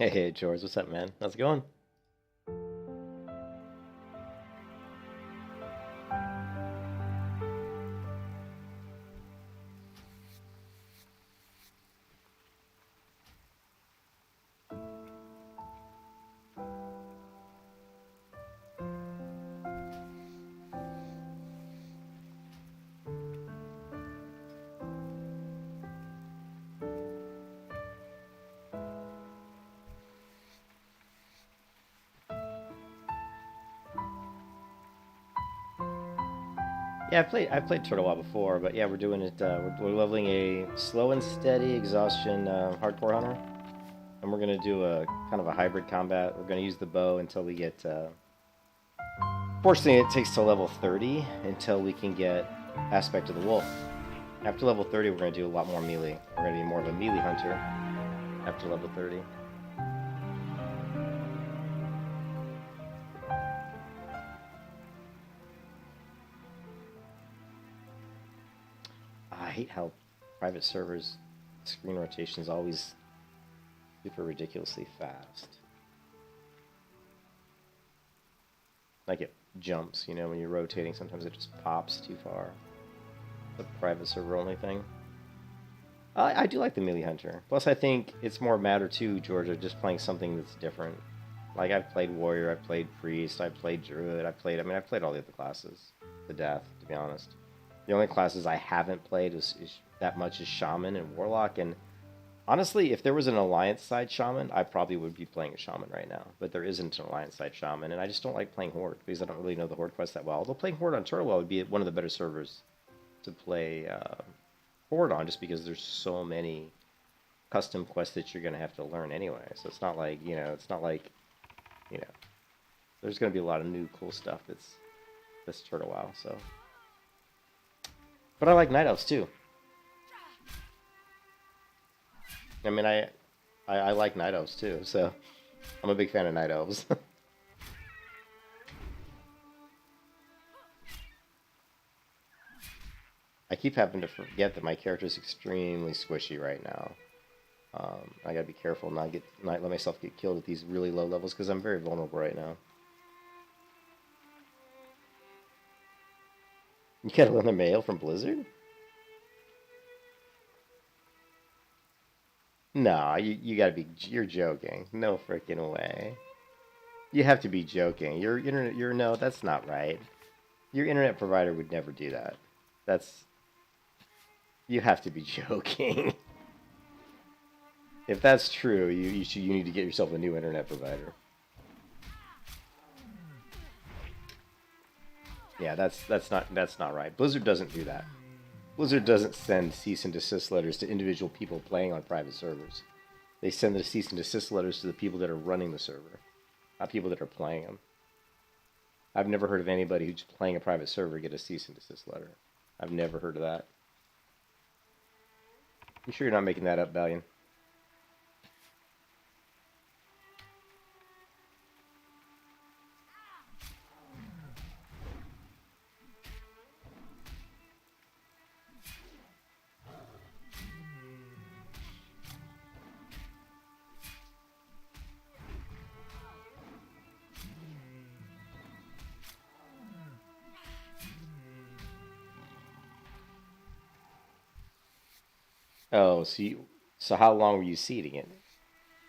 Hey, George, what's up, man? How's it going? Yeah, I've played Turtle WoW before, but yeah, we're doing it. We're leveling a slow and steady exhaustion hardcore hunter, and we're gonna do a kind of a hybrid combat. We're gonna use the bow until we get. Fortunately, it takes till level 30 until we can get aspect of the wolf. After level 30, we're gonna do a lot more melee. We're gonna be more of a melee hunter after level 30. I hate how private servers screen rotation is always super ridiculously fast. Like it jumps, you know, when you're rotating, sometimes it just pops too far. The private server only thing. I do like the melee hunter. Plus, I think it's more a matter too, Georgia, just playing something that's different. Like I've played warrior, I've played priest, I've played druid, I've played all the other classes to death, to be honest. The only classes I haven't played is that much is shaman and warlock. And honestly, if there was an alliance side shaman, I probably would be playing a shaman right now. But there isn't an alliance side shaman, and I just don't like playing horde because I don't really know the horde quest that well. Although playing horde on Turtle would be one of the better servers to play horde on, just because there's so many custom quests that you're gonna have to learn anyway. So it's not like you know, there's gonna be a lot of new cool stuff that's Turtle WoW. So, but I like night elves too. I mean, I like night elves too, so I'm a big fan of night elves. I keep having to forget that my character is extremely squishy right now. I gotta be careful not let myself get killed at these really low levels because I'm very vulnerable right now. You got another mail from Blizzard? No, you gotta be. You're joking. No freaking way. You have to be joking. Your internet. Your no, that's not right. Your internet provider would never do that. That's. You have to be joking. If that's true, you need to get yourself a new internet provider. Yeah, that's not right. Blizzard doesn't do that. Blizzard doesn't send cease and desist letters to individual people playing on private servers. They send the cease and desist letters to the people that are running the server, not people that are playing them. I've never heard of anybody who's playing a private server get a cease and desist letter. I've never heard of that. You sure you're not making that up, Valiant? Oh, so how long were you seeding it?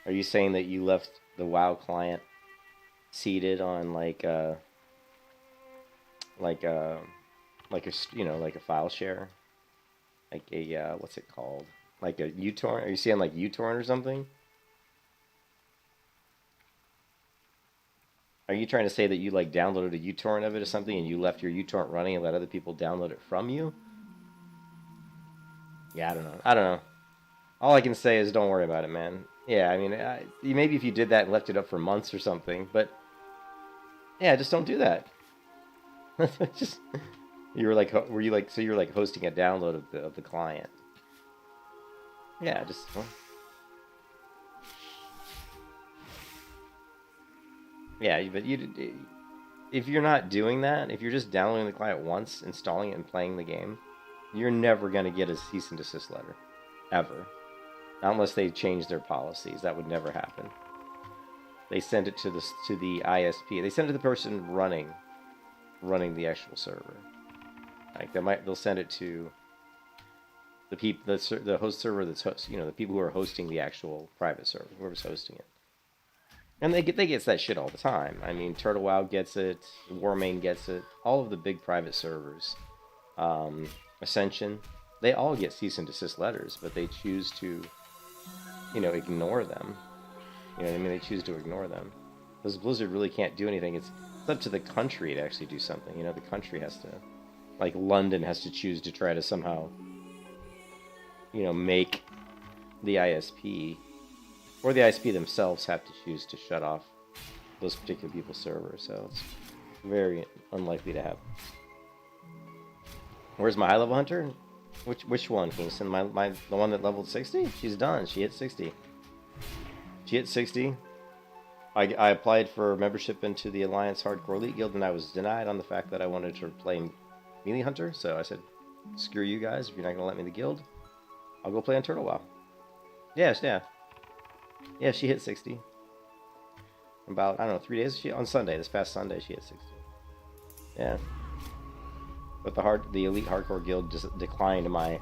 Are you saying that you left the WoW client seeded on like a like a file share, like a what's it called? Like a uTorrent? Are you saying like uTorrent or something? Are you trying to say that you like downloaded a uTorrent of it or something and you left your uTorrent running and let other people download it from you? Yeah, I don't know. I don't know. All I can say is don't worry about it, man. Yeah, I mean, maybe if you did that and left it up for months or something, but yeah, just don't do that. Just you were like, were you like, so you were like hosting a download of the client? Yeah, just well, yeah, but if you're not doing that, if you're just downloading the client once, installing it, and playing the game, you're never gonna get a cease and desist letter, ever, not unless they change their policies. That would never happen. they send it to the ISP. They send it to the person running the actual server. Like they'll send it to the host server that's the people who are hosting the actual private server, whoever's hosting it. And they get that shit all the time. I mean, Turtle WoW gets it, Warmane gets it, all of the big private servers, Ascension, they all get cease and desist letters, but they choose to, ignore them. You know what I mean? They choose to ignore them. Because Blizzard really can't do anything. It's up to the country to actually do something. The country has to, like London has to choose to try to somehow, make the ISP, or the ISP themselves have to choose to shut off those particular people's servers. So it's very unlikely to happen. Where's my high-level hunter? Which one, Kingston? The one that leveled 60? She's done. She hit 60. She hit 60. I applied for membership into the Alliance HardCore Elite Guild, and I was denied on the fact that I wanted to play Melee Hunter. So I said, screw you guys. If you're not going to let me in the guild, I'll go play on Turtle WoW. Yes, yeah. Yeah, she hit 60. About, 3 days. On Sunday, this past Sunday, she hit 60. Yeah. But the Elite HardCore Guild just declined my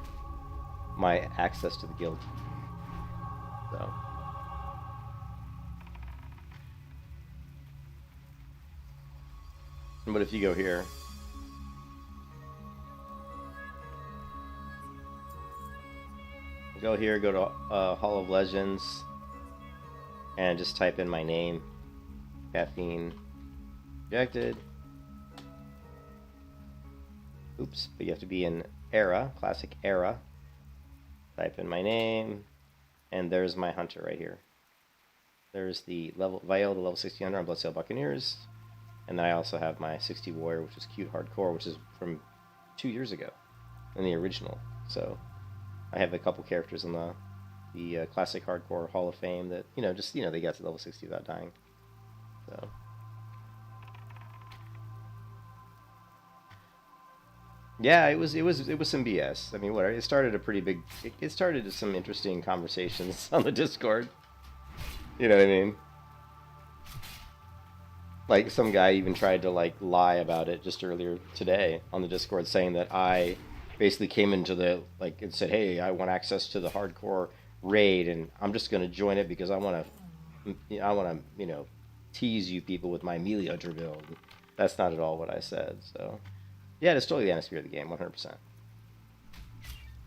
access to the guild. So. But if you go here, go to Hall of Legends, and just type in my name, caffeine, rejected. Oops, but you have to be in era, classic era. Type in my name, and there's my hunter right here. There's the viability level 60 hunter on Bloodsail Buccaneers. And then I also have my 60 warrior, which is cute hardcore, which is from 2 years ago in the original. So I have a couple characters in the classic hardcore Hall of Fame that they got to level 60 without dying. So yeah, it was some BS. I mean, whatever. It started a pretty big. It started some interesting conversations on the Discord. You know what I mean? Like, some guy even tried to, lie about it just earlier today on the Discord, saying that I basically came into and said, hey, I want access to the hardcore raid, and I'm just going to join it because I want to, tease you people with my melee hunter build. That's not at all what I said, so. Yeah, it's totally the atmosphere of the game, 100%.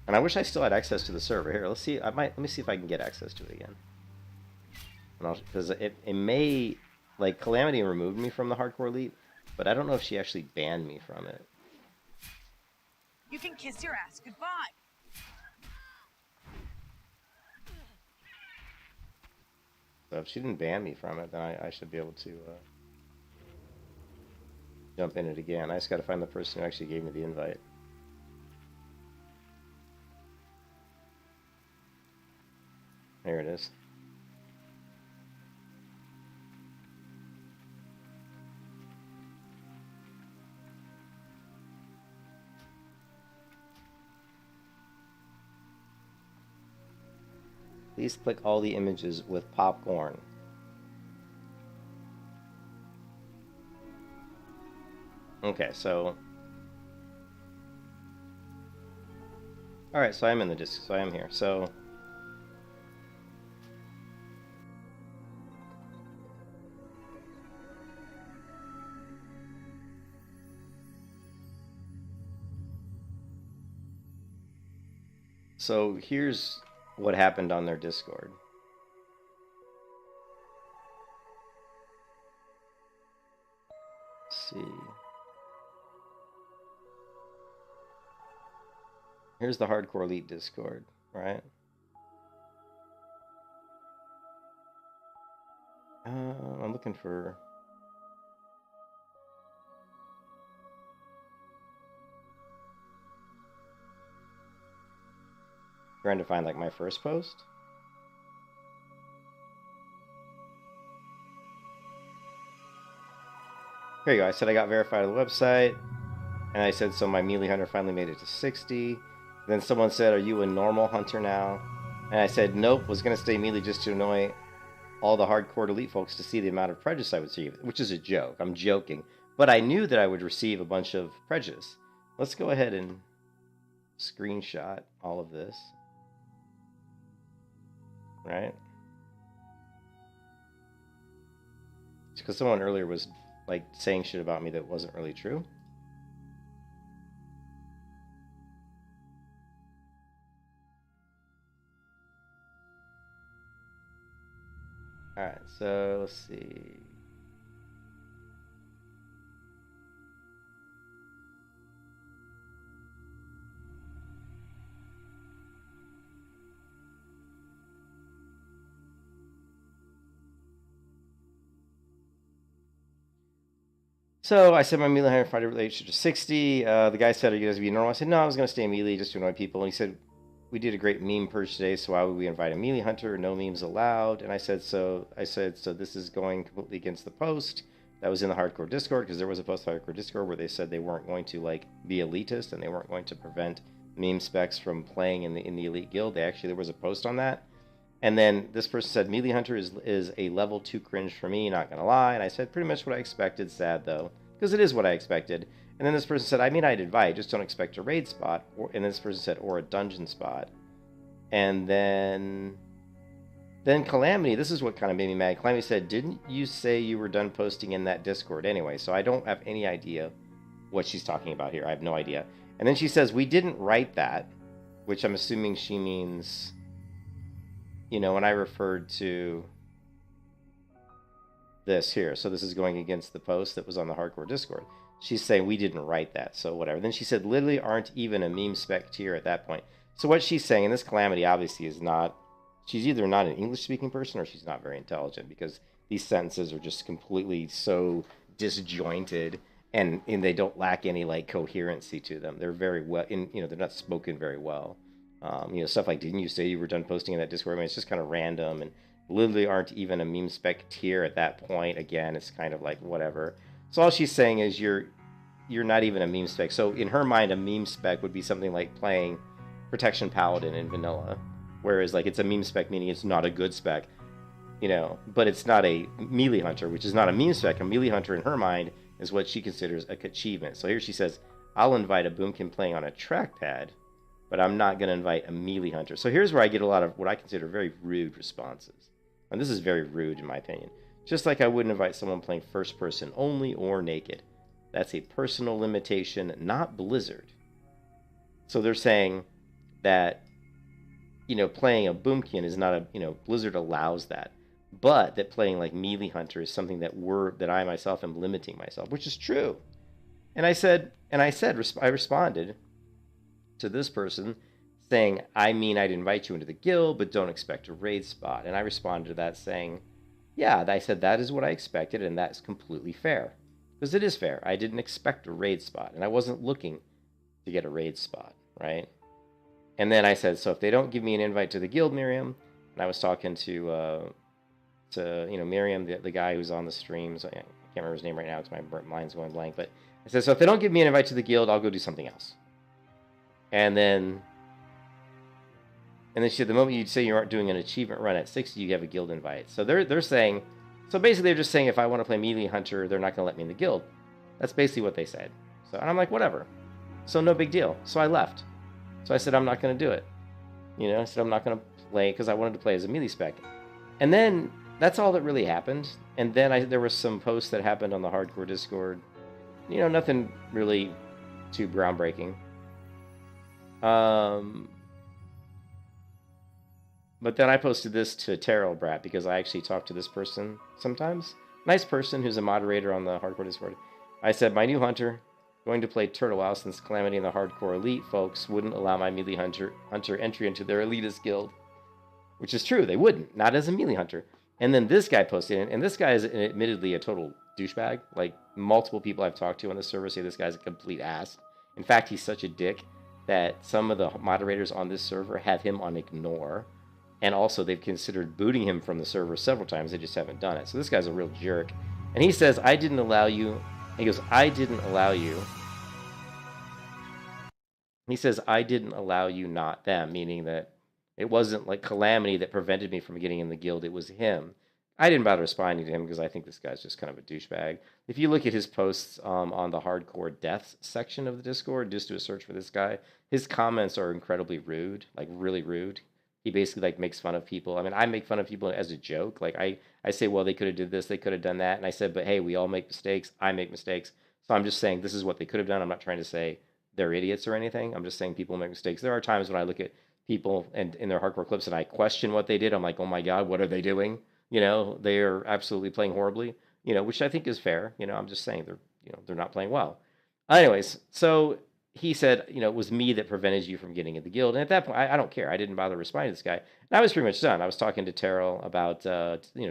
And I wish I still had access to the server. Here, let's see. Let me see if I can get access to it again. Because it may... Calamity removed me from the Hardcore Elite, but I don't know if she actually banned me from it. You can kiss your ass goodbye. So if she didn't ban me from it, then I should be able to jump in it again. I just got to find the person who actually gave me the invite. There it is. Please click all the images with popcorn. Okay, so... Alright, so I'm in the disc, so I am here. So... So here's what happened on their Discord. Let's see. Here's the Hardcore Elite Discord, right? I'm looking for... Trying to find my first post. Here you go. I said I got verified on the website, and I said so my melee hunter finally made it to 60. Then someone said, "Are you a normal hunter now?" And I said, "Nope. Was gonna stay melee just to annoy all the hardcore elite folks to see the amount of prejudice I would receive, which is a joke. I'm joking. But I knew that I would receive a bunch of prejudice. Let's go ahead and screenshot all of this. Right? Because someone earlier was like saying shit about me that wasn't really true. Alright, so let's see. So I said my melee hunter fighter relationship to 60. The guy said, "Are you guys be normal?" I said, "No, I was going to stay melee just to annoy people." And he said, "We did a great meme purge today, so why would we invite a melee hunter? No memes allowed." And I said, so this is going completely against the post that was in the hardcore Discord, because there was a post in the hardcore Discord where they said they weren't going to like be elitist and they weren't going to prevent meme specs from playing in the elite guild. There was a post on that. And then this person said, "Melee Hunter is a level 2 cringe for me, not gonna lie." And I said, pretty much what I expected, sad though, because it is what I expected. And then this person said, "I mean, I'd invite, just don't expect a raid spot." And this person said, "Or a dungeon spot." And then Calamity, this is what kind of made me mad. Calamity said, "Didn't you say you were done posting in that Discord anyway?" So I don't have any idea what she's talking about here. I have no idea. And then she says, "We didn't write that," which I'm assuming she means, you know, when I referred to this here. So this is going against the post that was on the hardcore Discord. She's saying we didn't write that, so whatever. Then she said, "Literally aren't even a meme spec tier at that point." So what she's saying, and this Calamity obviously is not, she's either not an English-speaking person or she's not very intelligent, because these sentences are just completely so disjointed and they don't lack any like coherency to them. They're very well, they're not spoken very well. Stuff like, "Didn't you say you were done posting in that Discord?" I mean, it's just kind of random, and literally aren't even a meme spec tier at that point. Again, it's kind of like whatever. So all she's saying is you're not even a meme spec. So in her mind, a meme spec would be something like playing Protection Paladin in vanilla, whereas like it's a meme spec meaning it's not a good spec, but it's not a melee hunter, which is not a meme spec. A melee hunter in her mind is what she considers a achievement. So here she says, "I'll invite a boomkin playing on a trackpad, but I'm not going to invite a melee hunter." So here's where I get a lot of what I consider very rude responses. And this is very rude in my opinion. Just like I wouldn't invite someone playing first person only or naked. That's a personal limitation, not Blizzard. So they're saying that, playing a boomkin is not Blizzard allows that. But that playing like melee hunter is something that I myself am limiting myself, which is true. And I responded to this person saying, "I mean, I'd invite you into the guild, but don't expect a raid spot." And I responded to that saying, "Yeah," I said, "that is what I expected, and that's completely fair." Because it is fair. I didn't expect a raid spot, and I wasn't looking to get a raid spot, right? And then I said, "So if they don't give me an invite to the guild, Miriam," and I was talking to Miriam, the guy who's on the streams. I can't remember his name right now because my mind's going blank. But I said, "So if they don't give me an invite to the guild, I'll go do something else." And then she said, "The moment you say you aren't doing an achievement run at 60, you have a guild invite." So they're saying, so basically they're just saying if I want to play melee hunter, they're not going to let me in the guild. That's basically what they said. So, and I'm like, whatever. So no big deal. So I left. So I said, I'm not going to do it. I said I'm not going to play because I wanted to play as a melee spec. And then that's all that really happened. And then there was some posts that happened on the hardcore Discord. Nothing really too groundbreaking. But then I posted this to Terrell Brat because I actually talk to this person sometimes. Nice person who's a moderator on the hardcore Discord. I said, "My new hunter, going to play Turtle WoW since Calamity and the hardcore elite folks wouldn't allow my melee hunter entry into their elitist guild." Which is true, they wouldn't, not as a melee hunter. And then this guy posted it, and this guy is admittedly a total douchebag. Like, multiple people I've talked to on the server say this guy's a complete ass. In fact, he's such a dick that some of the moderators on this server have him on ignore. And also, they've considered booting him from the server several times. They just haven't done it. So this guy's a real jerk. And he says, "I didn't allow you." He goes, "I didn't allow you." He says, "I didn't allow you, not them," meaning that it wasn't like Calamity that prevented me from getting in the guild. It was him. I didn't bother responding to him because I think this guy's just kind of a douchebag. If you look at his posts on the hardcore deaths section of the Discord, just do a search for this guy. His comments are incredibly rude, like really rude. He basically like makes fun of people. I mean, I make fun of people as a joke. Like I say, well, they could have did this, they could have done that, and I said, but hey, we all make mistakes. I make mistakes, so I'm just saying this is what they could have done. I'm not trying to say they're idiots or anything. I'm just saying people make mistakes. There are times when I look at people and in their hardcore clips and I question what they did. I'm like, oh my god, what are they doing? They are absolutely playing horribly, which I think is fair. I'm just saying they're not playing well. Anyways, so he said, it was me that prevented you from getting in the guild. And at that point, I don't care. I didn't bother responding to this guy. And I was pretty much done. I was talking to Terrell about,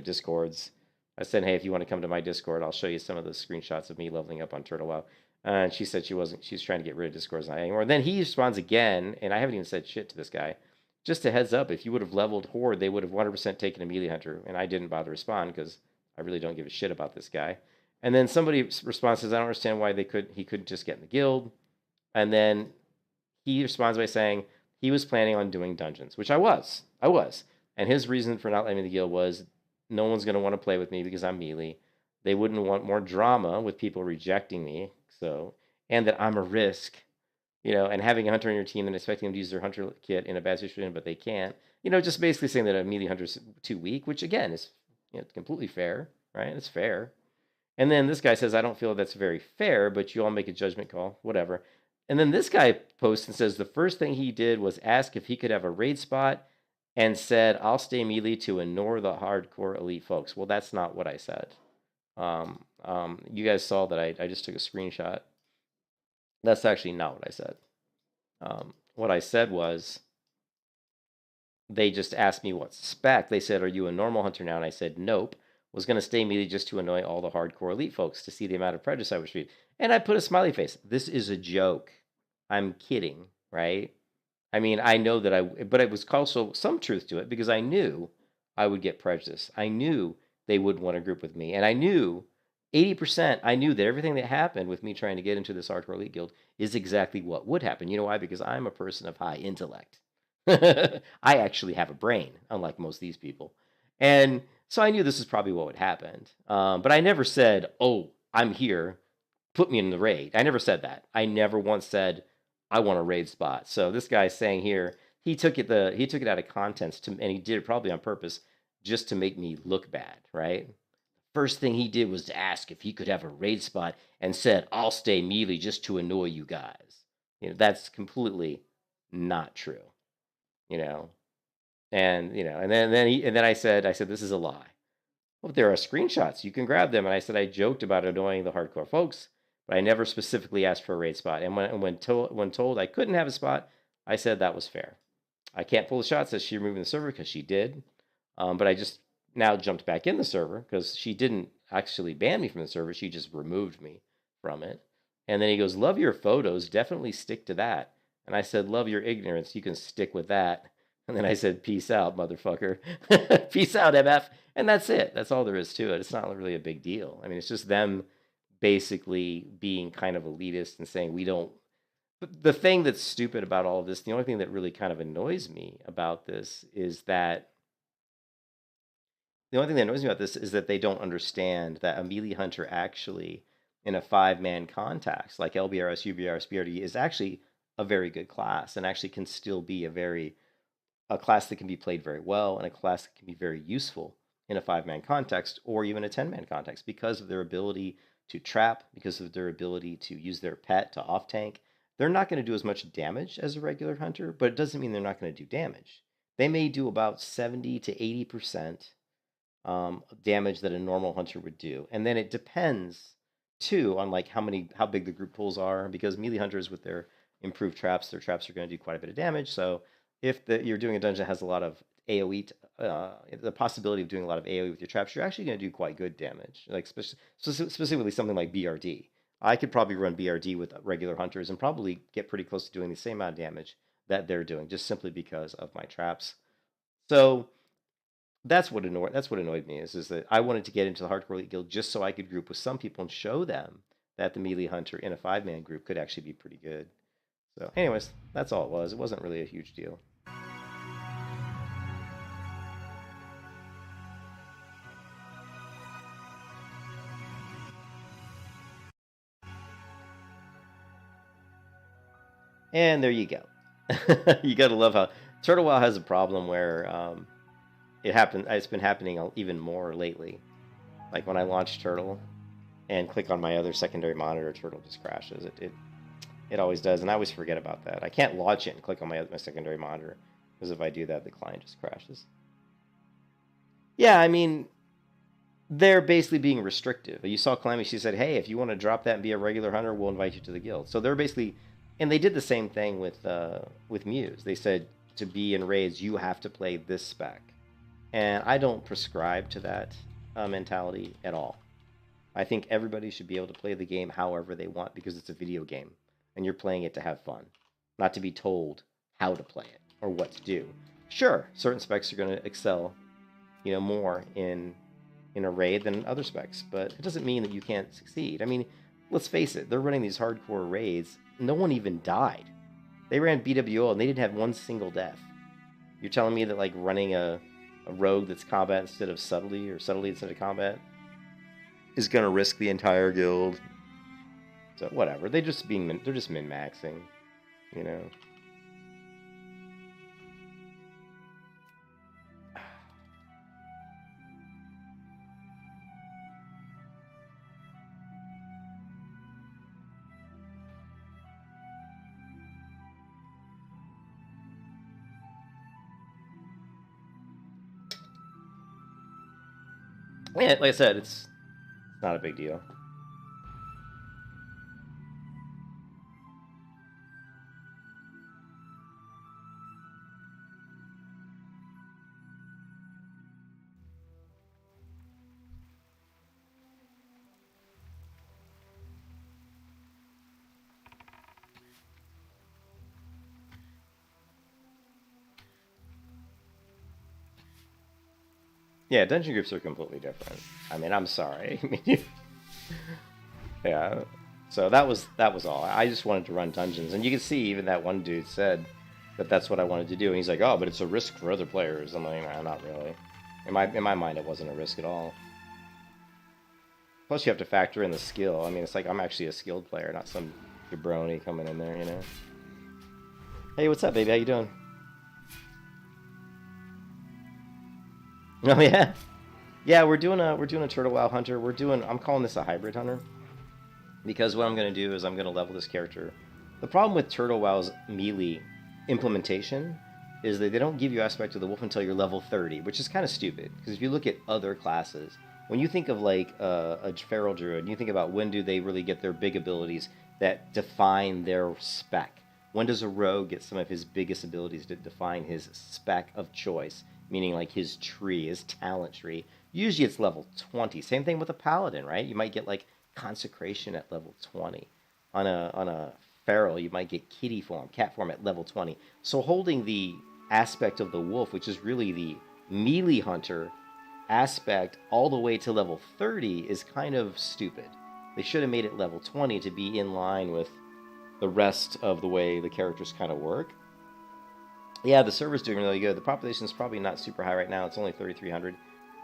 Discords. I said, hey, if you want to come to my Discord, I'll show you some of the screenshots of me leveling up on Turtle WoW. And she said she's trying to get rid of Discords not anymore. And then he responds again, and I haven't even said shit to this guy. Just a heads up, if you would have leveled Horde, they would have 100% taken a melee hunter, and I didn't bother to respond because I really don't give a shit about this guy. And then somebody responds, says, I don't understand why he couldn't just get in the guild. And then he responds by saying he was planning on doing dungeons, which I was. And his reason for not letting me in the guild was no one's going to want to play with me because I'm melee. They wouldn't want more drama with people rejecting me, and that I'm a risk. And having a hunter on your team and expecting them to use their hunter kit in a bad situation, but they can't. Just basically saying that a melee hunter's too weak, which again is completely fair, right? It's fair. And then this guy says, I don't feel that's very fair, but you all make a judgment call, whatever. And then this guy posts and says the first thing he did was ask if he could have a raid spot and said, I'll stay melee to ignore the hardcore elite folks. Well, that's not what I said. You guys saw that I just took a screenshot. That's actually not what I said. What I said was, they just asked me what spec. They said, are you a normal hunter now? And I said, nope. Was going to stay melee just to annoy all the hardcore elite folks to see the amount of prejudice I would treat. And I put a smiley face. This is a joke. I'm kidding, right? I mean, I know that but it was also some truth to it because I knew I would get prejudice. I knew they wouldn't want to group with me. And I knew 80%, I knew that everything that happened with me trying to get into this hardcore elite guild is exactly what would happen. You know why? Because I'm a person of high intellect. I actually have a brain, unlike most of these people. And so I knew this is probably what would happen. But I never said, oh, I'm here, put me in the raid. I never said that. I never once said, I want a raid spot. So this guy's saying here, he took it out of context, and he did it probably on purpose just to make me look bad, right? First thing he did was to ask if he could have a raid spot and said, I'll stay melee just to annoy you guys. That's completely not true. And then I said this is a lie. Well, there are screenshots, you can grab them. And I said I joked about annoying the hardcore folks, but I never specifically asked for a raid spot. And when told I couldn't have a spot, I said that was fair. I can't pull the shot, says she removed the server, because she did. But I just now jumped back in the server because she didn't actually ban me from the server, she just removed me from it. And then he goes, love your photos, definitely stick to that. And I said, love your ignorance, you can stick with that. And then I said, peace out, motherfucker. Peace out, MF. And that's it. That's all there is to it. It's not really a big deal. I mean, it's just them basically being kind of elitist and saying we don't. But the thing that's stupid about all of this, the only thing that really kind of annoys me about this is that they don't understand that a melee hunter actually, in a 5-man context like LBRS, UBRS, BRD, is actually a very good class and actually can still be a class that can be played very well and a class that can be very useful in a 5-man context or even a 10-man context because of their ability to trap, because of their ability to use their pet to off-tank. They're not going to do as much damage as a regular hunter, but it doesn't mean they're not going to do damage. They may do about 70 to 80% damage that a normal hunter would do. And then it depends, too, on like how big the group pools are, because melee hunters with their improved traps, their traps are going to do quite a bit of damage. So if you're doing a dungeon that has a lot of AoE, the possibility of doing a lot of AoE with your traps, you're actually going to do quite good damage. Like specifically something like BRD. I could probably run BRD with regular hunters and probably get pretty close to doing the same amount of damage that they're doing, just simply because of my traps. So that's what annoyed me is that I wanted to get into the Hardcore Elite Guild just so I could group with some people and show them that the melee hunter in a 5-man group could actually be pretty good. So anyways, that's all it was. It wasn't really a huge deal. And there you go. You gotta love how Turtle WoW has a problem where it's been happening even more lately. Like when I launch Turtle and click on my other secondary monitor, Turtle just crashes. It always does, and I always forget about that. I can't launch it and click on my secondary monitor, because if I do that, the client just crashes. Yeah, I mean, they're basically being restrictive. You saw Calamity, she said, hey, if you want to drop that and be a regular hunter, we'll invite you to the guild. So they're basically, and they did the same thing with Muse. They said to be in raids, you have to play this spec. And I don't prescribe to that mentality at all. I think everybody should be able to play the game however they want, because it's a video game and you're playing it to have fun, not to be told how to play it or what to do. Sure, certain specs are going to excel, more in a raid than other specs, but it doesn't mean that you can't succeed. I mean, let's face it, they're running these hardcore raids. No one even died. They ran BWO and they didn't have one single death. You're telling me that like running a rogue that's combat instead of subtlety, or subtlety instead of combat, is going to risk the entire guild? So whatever, they're just min-maxing, Yeah, like I said, it's not a big deal. Yeah, dungeon groups are completely different. I mean, I'm sorry. I mean, yeah. So that was all. I just wanted to run dungeons, and you can see even that one dude said that that's what I wanted to do, and he's like, "Oh, but it's a risk for other players." I'm like, "Nah, not really." In my mind, it wasn't a risk at all. Plus, you have to factor in the skill. I mean, it's like I'm actually a skilled player, not some jabroni coming in there, Hey, what's up, baby? How you doing? Oh yeah, yeah. We're doing a Turtle WoW hunter. I'm calling this a hybrid hunter, because what I'm gonna do is I'm gonna level this character. The problem with Turtle WoW's melee implementation is that they don't give you aspect of the wolf until you're level 30, which is kind of stupid. Because if you look at other classes, when you think of like a feral druid, you think about when do they really get their big abilities that define their spec. When does a rogue get some of his biggest abilities to define his spec of choice? Meaning like his tree, his talent tree. Usually it's level 20. Same thing with a paladin, right? You might get like consecration at level 20. On a feral, you might get kitty form, cat form at level 20. So holding the aspect of the wolf, which is really the melee hunter aspect, all the way to level 30 is kind of stupid. They should have made it level 20 to be in line with the rest of the way the characters kind of work. Yeah, the server's doing really good. The population is probably not super high right now. It's only 3,300,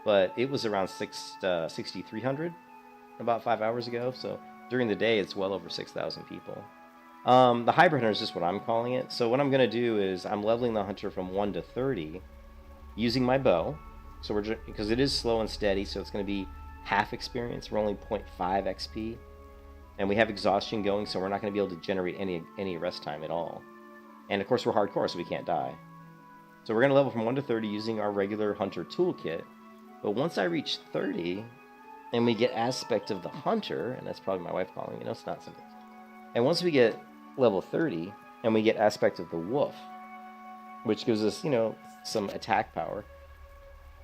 but it was around 6,300 about 5 hours ago. So during the day, it's well over 6,000 people. The hybrid hunter is just what I'm calling it. So what I'm going to do is I'm leveling the hunter from 1 to 30 using my bow. So because it is slow and steady, so it's going to be half experience. We're only 0.5 XP. And we have exhaustion going, so we're not going to be able to generate any rest time at all. And of course, we're hardcore, so we can't die. So we're going to level from 1 to 30 using our regular hunter toolkit. But once I reach 30, and we get aspect of the hunter, and that's probably my wife calling, it's not something. And once we get level 30, and we get aspect of the wolf, which gives us, some attack power,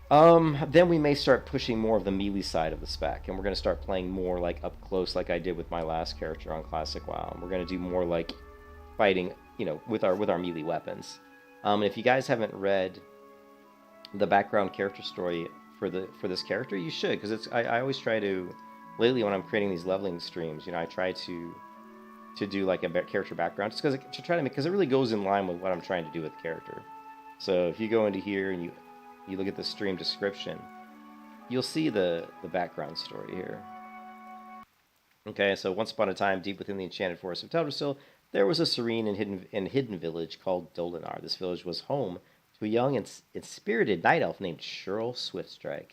then we may start pushing more of the melee side of the spec, and we're going to start playing more like up close, like I did with my last character on Classic WoW. And we're going to do more like fighting, with our melee weapons. If you guys haven't read the background character story for this character, you should, because I always try to, lately when I'm creating these leveling streams, I try to do like a character background, just because it really goes in line with what I'm trying to do with the character. So if you go into here and you look at the stream description, you'll see the background story here. Okay, so once upon a time, deep within the enchanted forest of Teldrassil, there was a serene and hidden village called Dolanaar. This village was home to a young and spirited night elf named Shurl Swiftstrike.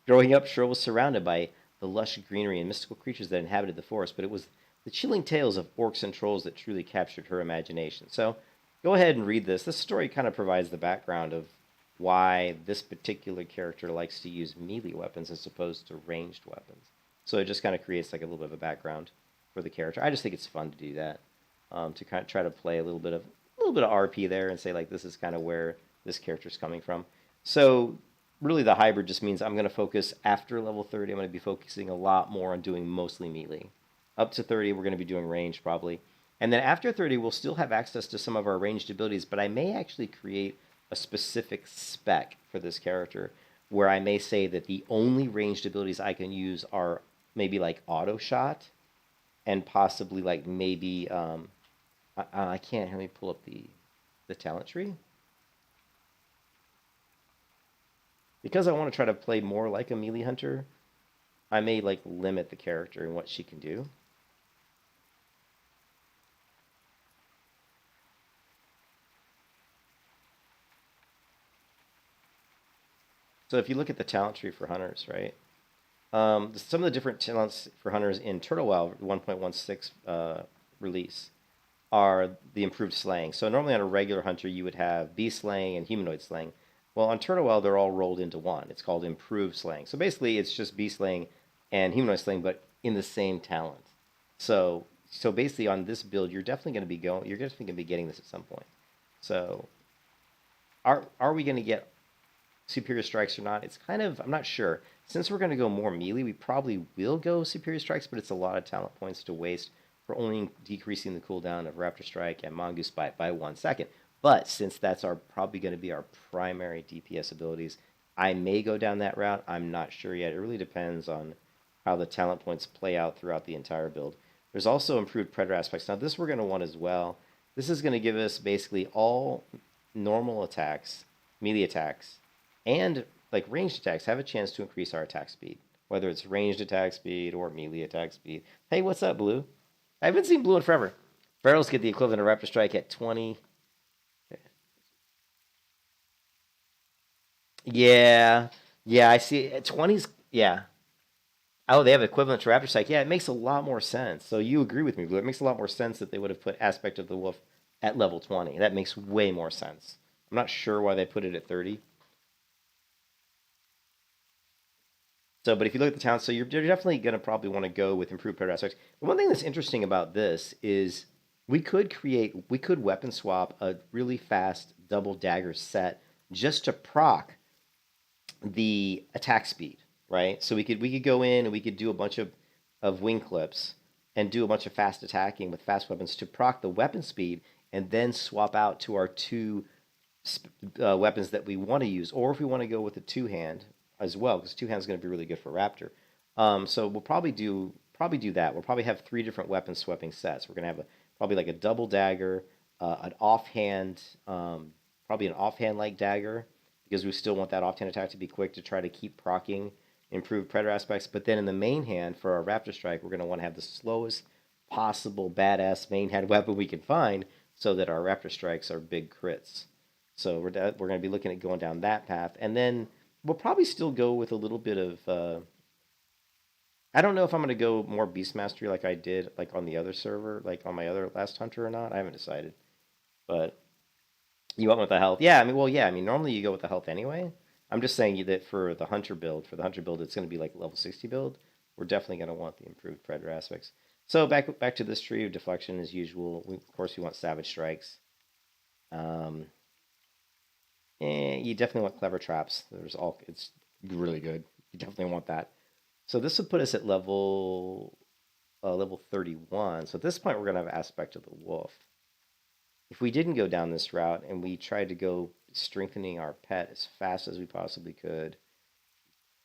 Growing up, Shurl was surrounded by the lush greenery and mystical creatures that inhabited the forest, but it was the chilling tales of orcs and trolls that truly captured her imagination. So go ahead and read this. This story kind of provides the background of why this particular character likes to use melee weapons as opposed to ranged weapons. So it just kind of creates like a little bit of a background for the character. I just think it's fun to do that, to kind of try to play a little bit of RP there and say like this is kind of where this character is coming from. So really the hybrid just means I'm going to focus after level 30. I'm going to be focusing a lot more on doing mostly melee. Up to 30, we're going to be doing ranged probably. And then after 30, we'll still have access to some of our ranged abilities, but I may actually create a specific spec for this character where I may say that the only ranged abilities I can use are maybe like auto shot and possibly like maybe I can't. Let me pull up the talent tree. Because I want to try to play more like a melee hunter, I may like limit the character and what she can do. So if you look at the talent tree for hunters, right? Some of the different talents for hunters in Turtle WoW 1.16 release are the improved slaying. So normally on a regular hunter, you would have beast slaying and humanoid slaying. Well, on Turtle WoW, they're all rolled into one. It's called improved slaying. So basically, it's just beast slaying and humanoid slaying, but in the same talent. So basically, on this build, you're definitely going to be getting this at some point. So, are we going to get superior strikes or not? It's kind of, I'm not sure. Since we're going to go more melee, we probably will go superior strikes, but it's a lot of talent points to waste for only decreasing the cooldown of Raptor Strike and Mongoose Bite by 1 second. But since that's probably going to be our primary DPS abilities, I may go down that route. I'm not sure yet. It really depends on how the talent points play out throughout the entire build. There's also improved Predator aspects. Now, this we're going to want as well. This is going to give us basically all normal attacks, melee attacks, and like ranged attacks have a chance to increase our attack speed, whether it's ranged attack speed or melee attack speed. Hey, what's up, Blue? I haven't seen Blue in forever. Barrels get the equivalent of Raptor Strike at 20. Yeah, yeah, I see. 20's, yeah. Oh, they have equivalent to Raptor Strike. Yeah, it makes a lot more sense. So you agree with me, Blue. It makes a lot more sense that they would have put Aspect of the Wolf at level 20. That makes way more sense. I'm not sure why they put it at 30. So, but if you look at the talents, so you're definitely going to probably want to go with improved predator aspects. But one thing that's interesting about this is we could weapon swap a really fast double dagger set just to proc the attack speed, right? So we could go in and we could do a bunch of wing clips and do a bunch of fast attacking with fast weapons to proc the weapon speed and then swap out to our two weapons that we want to use, or if we want to go with a two-hand as well, because two-hand is going to be really good for Raptor. So we'll probably do that. We'll probably have 3 different weapon swapping sets. We're going to have probably like a double dagger, an offhand, probably an offhand like dagger, because we still want that offhand attack to be quick to try to keep proccing improved predator aspects. But then in the main hand for our Raptor Strike, we're going to want to have the slowest possible badass main hand weapon we can find, so that our Raptor Strikes are big crits. So we're going to be looking at going down that path, and then we'll probably still go with a little bit of. I don't know if I'm going to go more Beast Mastery like I did like on the other server, like on my other last hunter or not. I haven't decided, but you went with the health. Yeah, I mean, well, yeah, I mean, normally you go with the health anyway. I'm just saying that for the hunter build, it's going to be like level 60 build. We're definitely going to want the improved predator aspects. So back to this tree of deflection as usual. Of course, we want savage strikes. You definitely want clever traps. It's really good. You definitely want that. So this would put us at level 31. So at this point, we're going to have aspect of the wolf. If we didn't go down this route and we tried to go strengthening our pet as fast as we possibly could,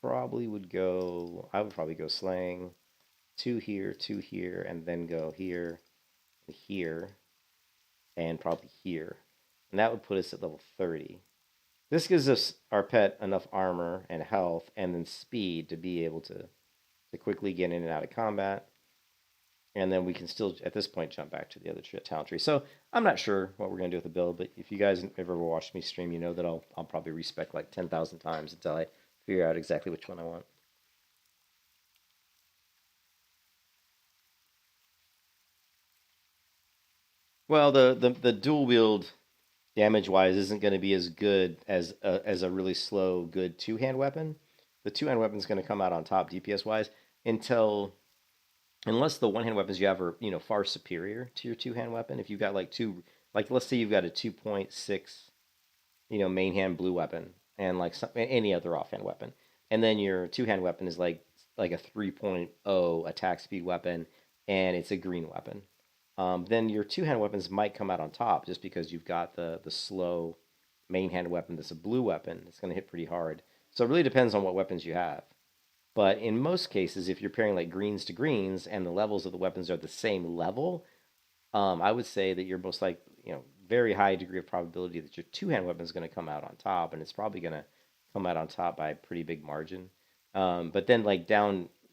I would probably go slaying, 2 here, and then go here, and probably here. And that would put us at level 30. This gives us our pet enough armor and health and then speed to be able to quickly get in and out of combat. And then we can still, at this point, jump back to the other talent tree. So I'm not sure what we're going to do with the build, but if you guys have ever watched me stream, you know that I'll probably respec like 10,000 times until I figure out exactly which one I want. Well, the dual wield damage-wise isn't going to be as good as a really slow, good two-hand weapon. The two-hand weapon is going to come out on top DPS-wise unless the one-hand weapons you have are far superior to your two-hand weapon. If you've got like let's say you've got a 2.6 main hand blue weapon and like any other offhand weapon, and then your two-hand weapon is like a 3.0 attack speed weapon and it's a green weapon. Then your two-hand weapons might come out on top just because you've got the slow main hand weapon that's a blue weapon. It's going to hit pretty hard. So it really depends on what weapons you have. But in most cases, if you're pairing like greens to greens and the levels of the weapons are the same level, I would say that you're most like, very high degree of probability that your two-hand weapon is going to come out on top, and it's probably going to come out on top by a pretty big margin. But then like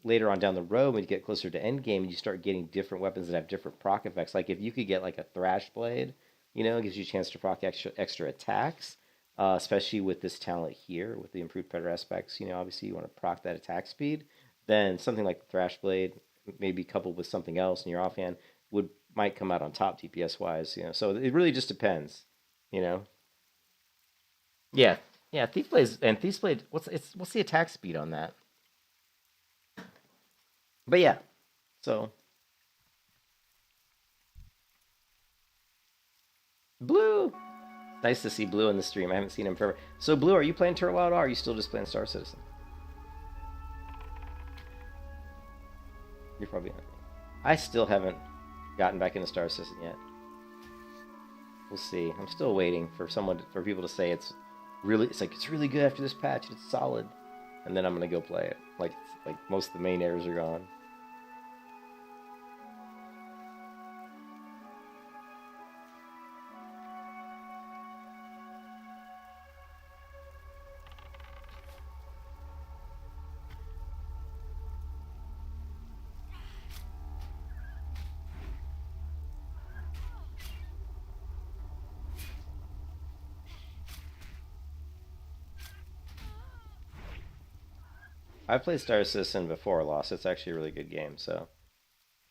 later on down the road, when you get closer to end game, you start getting different weapons that have different proc effects. Like if you could get like a thrash blade, it gives you a chance to proc extra attacks. Especially with this talent here, with the improved predator aspects, obviously you want to proc that attack speed. Then something like the Thrash Blade, maybe coupled with something else in your offhand, might come out on top DPS wise. So it really just depends. Yeah, Thief Blade. What's the attack speed on that? But yeah, so Blue. Nice to see Blue in the stream. I haven't seen him forever. So, Blue, are you playing Turtle Wild, or are you still just playing Star Citizen? You're probably not. I still haven't gotten back into Star Citizen yet. We'll see. I'm still waiting for people to say it's really good after this patch. It's solid, and then I'm gonna go play it. Like most of the main errors are gone. I've played Star Citizen before, Lost. It's actually a really good game. So,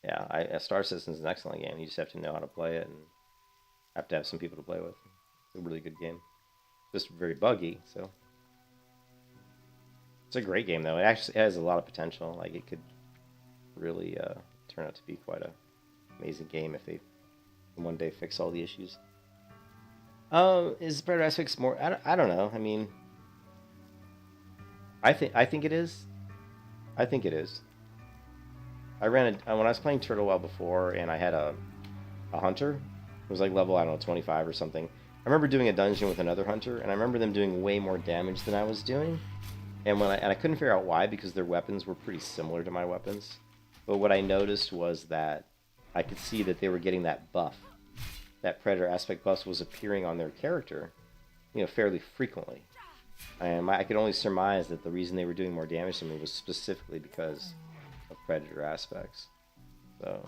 yeah, Star Citizen is an excellent game. You just have to know how to play it and have to have some people to play with. It's a really good game. Just very buggy, so it's a great game though. It actually has a lot of potential. Like it could really turn out to be quite an amazing game if they one day fix all the issues. Is Predator Aspects more? I don't know. I mean, I think it is. I think it is. I ran when I was playing Turtle Wild before, and I had a hunter. It was like level, I don't know, 25 or something. I remember doing a dungeon with another hunter, and I remember them doing way more damage than I was doing. And I couldn't figure out why, because their weapons were pretty similar to my weapons. But what I noticed was that I could see that they were getting that buff. That Predator Aspect buff was appearing on their character, fairly frequently. And I could only surmise that the reason they were doing more damage to me was specifically because of Predator Aspects. So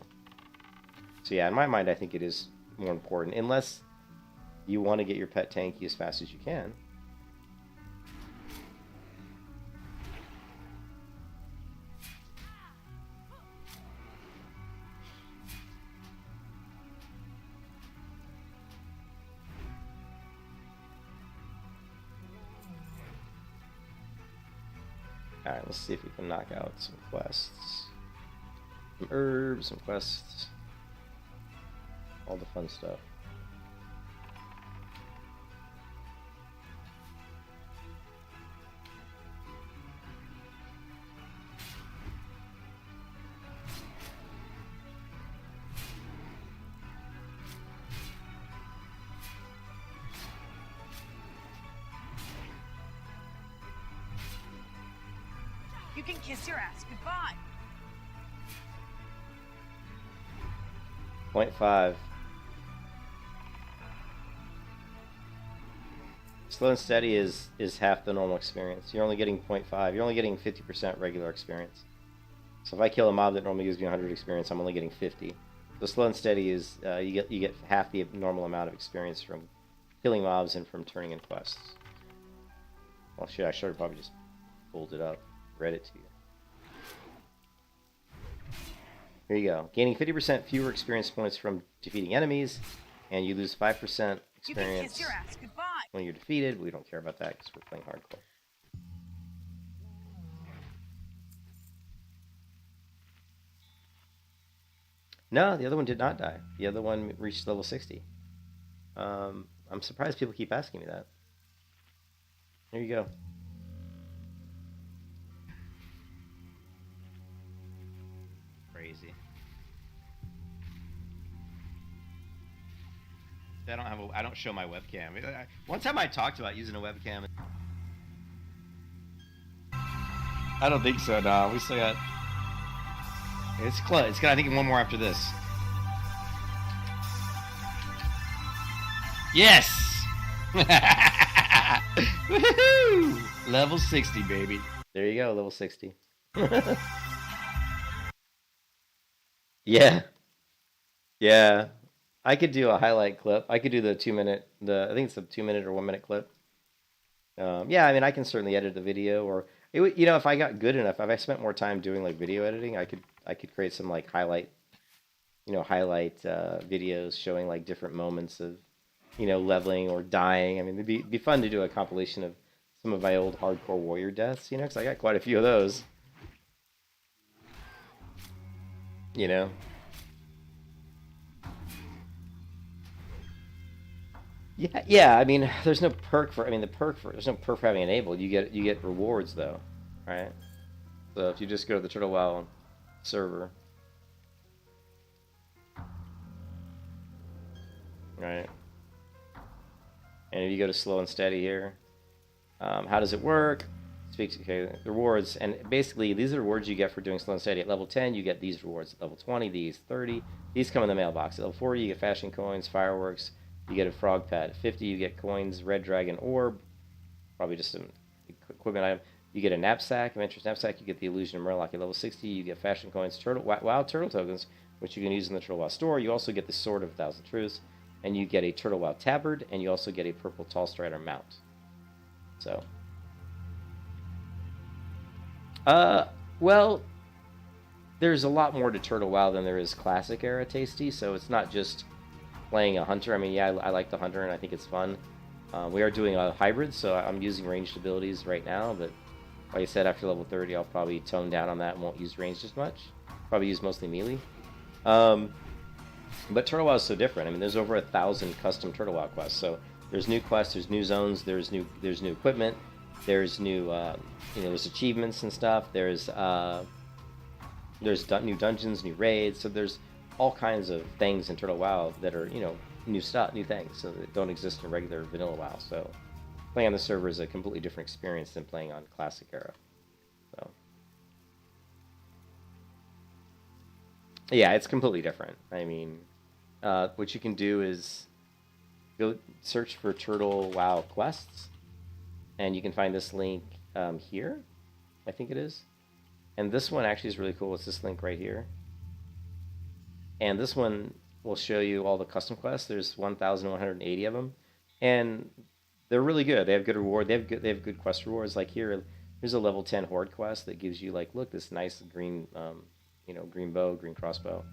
yeah, in my mind, I think it is more important, unless you want to get your pet tanky as fast as you can. Alright, let's see if we can knock out some quests. Some herbs, some quests. All the fun stuff. You can kiss your ass goodbye. 0.5. Slow and steady is half the normal experience. You're only getting 0.5. You're only getting 50% regular experience. So if I kill a mob that normally gives me 100 experience, I'm only getting 50. So slow and steady is you get half the normal amount of experience from killing mobs and from turning in quests. Well, shit, I should have probably just pulled it up, read it to you. Here you go. Gaining 50% fewer experience points from defeating enemies, and you lose 5% experience your ass goodbye. when you're defeated. We don't care about that because we're playing hardcore. No, the other one did not die. The other one reached level 60. I'm surprised people keep asking me that. There you go. Crazy. I don't show my webcam. One time I talked about using a webcam. I don't think so. No, we still got. It's close. It's got, I think, one more after this. Yes! Woohoo! Level 60, baby. There you go, level 60. Yeah. Yeah. I could do a highlight clip. I could do the 2-minute, I think it's a 2-minute or 1-minute clip. Yeah, I mean, I can certainly edit the video, or it would, if I got good enough, if I spent more time doing like video editing, I could create some like highlight videos showing like different moments of, leveling or dying. I mean, it'd be fun to do a compilation of some of my old hardcore warrior deaths, because I got quite a few of those. Yeah. I mean, there's no perk for. I mean, there's no perk for having enabled. You get rewards though, right? So if you just go to the Turtle WoW server, right? And if you go to slow and steady here, how does it work? Okay, rewards, and basically these are rewards you get for doing slow and steady. At level 10, you get these rewards. At level 20, these 30. These come in the mailbox. At level 40, you get fashion coins, fireworks. You get a frog pet. At 50, you get coins, red dragon orb, probably just some equipment item. You get a knapsack, adventurous knapsack. You get the illusion of Murloc. At level 60, you get fashion coins, wild turtle tokens, which you can use in the Turtle WoW store. You also get the sword of 1,000 truths, and you get a Turtle WoW tabard, and you also get a purple tall strider mount. So, well, there's a lot more to Turtle WoW than there is classic era tasty. So it's not just playing a hunter. I mean, yeah, I like the hunter, and I think it's fun. We are doing a hybrid, so I'm using ranged abilities right now, but like I said, after level 30, I'll probably tone down on that and won't use ranged as much. Probably use mostly melee. But Turtle WoW is so different. I mean, there's over 1,000 custom Turtle WoW quests. So there's new quests, there's new zones, there's new equipment, there's new there's achievements and stuff. There's new dungeons, new raids. So there's all kinds of things in Turtle WoW that are new stuff, new things, so that don't exist in regular vanilla WoW. So playing on the server is a completely different experience than playing on classic era. So yeah, it's completely different. I mean, what you can do is go search for Turtle WoW quests, and you can find this link here, I think it is. And this one actually is really cool. It's this link right here. And this one will show you all the custom quests. There's 1,180 of them, and they're really good. They have good reward. They have good quest rewards. Like here's a level 10 horde quest that gives you, like, look, this nice green green bow, green crossbow,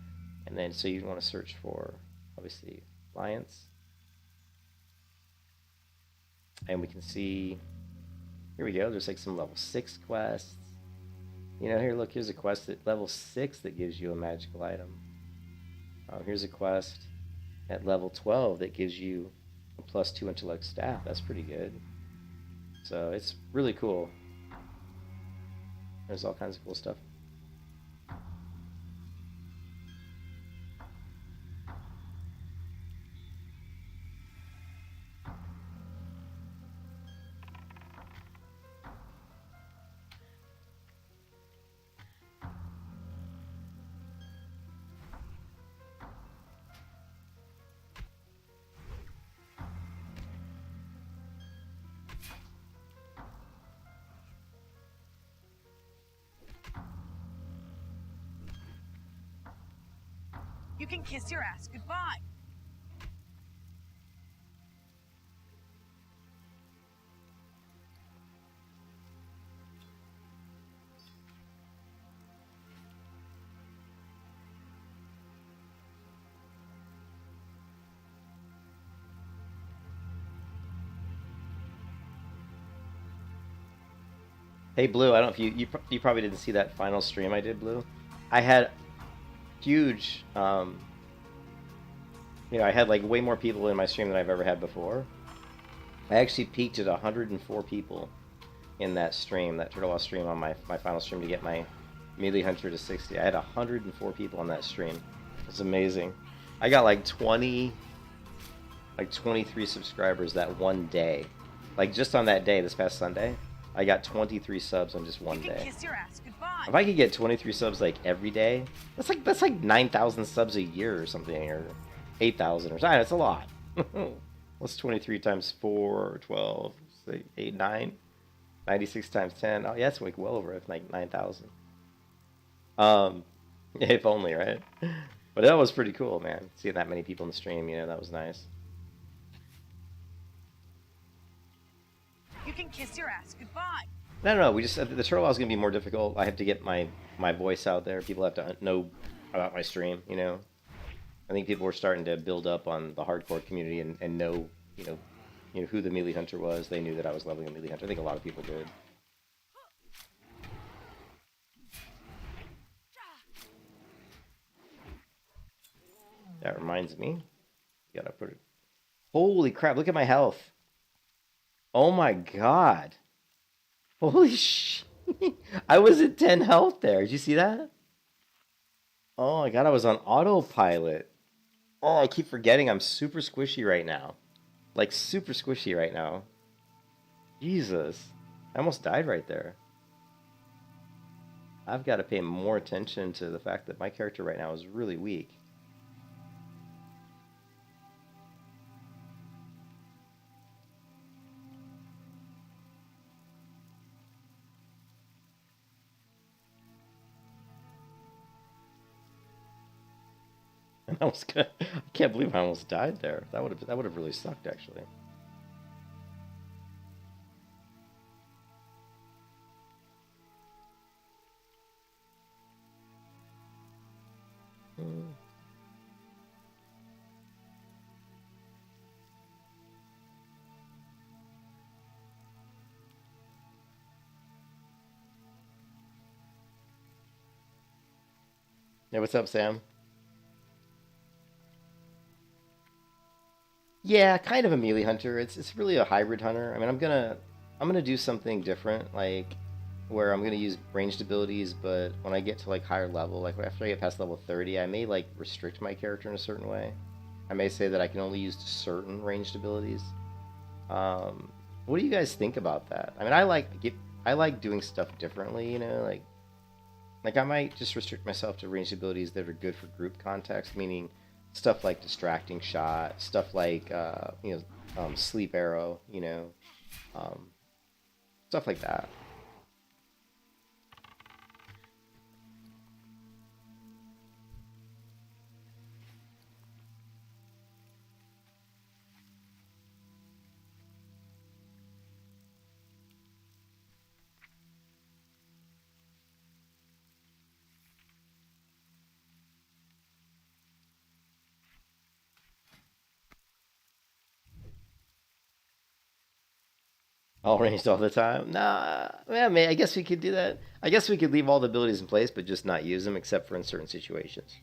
and then so you want to search for obviously alliance, and we can see here we go. There's like some level 6 quests. Here, look, here's a quest at level 6 that gives you a magical item. Here's a quest at level 12 that gives you a +2 intellect staff. That's pretty good. So it's really cool. There's all kinds of cool stuff. can kiss your ass goodbye. Hey Blue, I don't know if you probably didn't see that final stream I did, Blue. I had huge, I had like way more people in my stream than I've ever had before. I actually peaked at 104 people in that stream, that Turtle stream on my final stream to get my melee hunter to 60. I had 104 people on that stream. It's amazing. I got like 23 subscribers that one day. Like just on that day, this past Sunday. I got 23 subs on just one day. Kiss your ass goodbye. If I could get 23 subs like every day, that's like 9,000 subs a year or something, or 8,000 or something. It's a lot. What's 23 times 4, 12, 8, 9? 96 times 10. Oh, yeah, it's like well over like 9,000. If only, right? But that was pretty cool, man. Seeing that many people in the stream, that was nice. You can kiss your ass goodbye. No. We just the Turtle is gonna be more difficult. I have to get my voice out there. People have to know about my stream. I think people were starting to build up on the hardcore community and know who the melee hunter was. They knew that I was leveling a melee hunter. I think a lot of people did. That reminds me. Gotta put it. Holy crap! Look at my health. Oh my god. Holy shit. I was at 10 health there. Did you see that? Oh my god, I was on autopilot. Oh, I keep forgetting I'm super squishy right now. Like, super squishy right now. Jesus. I almost died right there. I've got to pay more attention to the fact that my character right now is really weak. I can't believe I almost died there. That would have really sucked, actually. Yeah, what's up, Sam? Yeah, kind of a melee hunter. It's really a hybrid hunter. I mean, I'm gonna do something different, like where I'm gonna use ranged abilities, but when I get to like higher level, like after I get past level 30, I may like restrict my character in a certain way. I may say that I can only use certain ranged abilities. What do you guys think about that? I mean, I like doing stuff differently, like I might just restrict myself to ranged abilities that are good for group context, meaning stuff like distracting shot, stuff like sleep arrow, stuff like that. All ranged all the time? Nah, yeah, I guess we could do that. I guess we could leave all the abilities in place, but just not use them except for in certain situations.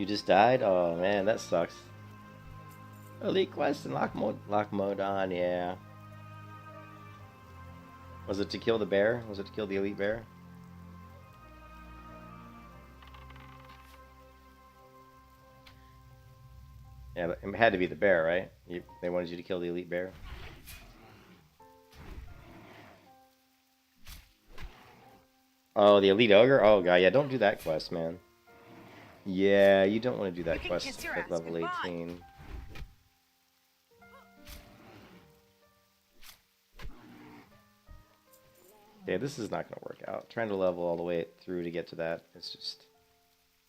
You just died? Oh man, that sucks. Elite quest and lock mode on, yeah. Was it to kill the bear? Was it to kill the elite bear? Yeah, but it had to be the bear, right? They wanted you to kill the elite bear. Oh, the elite ogre? Oh god, yeah, don't do that quest, man. Yeah, you don't want to do that quest at level 18. Yeah, this is not going to work out. Trying to level all the way through to get to that, it's just...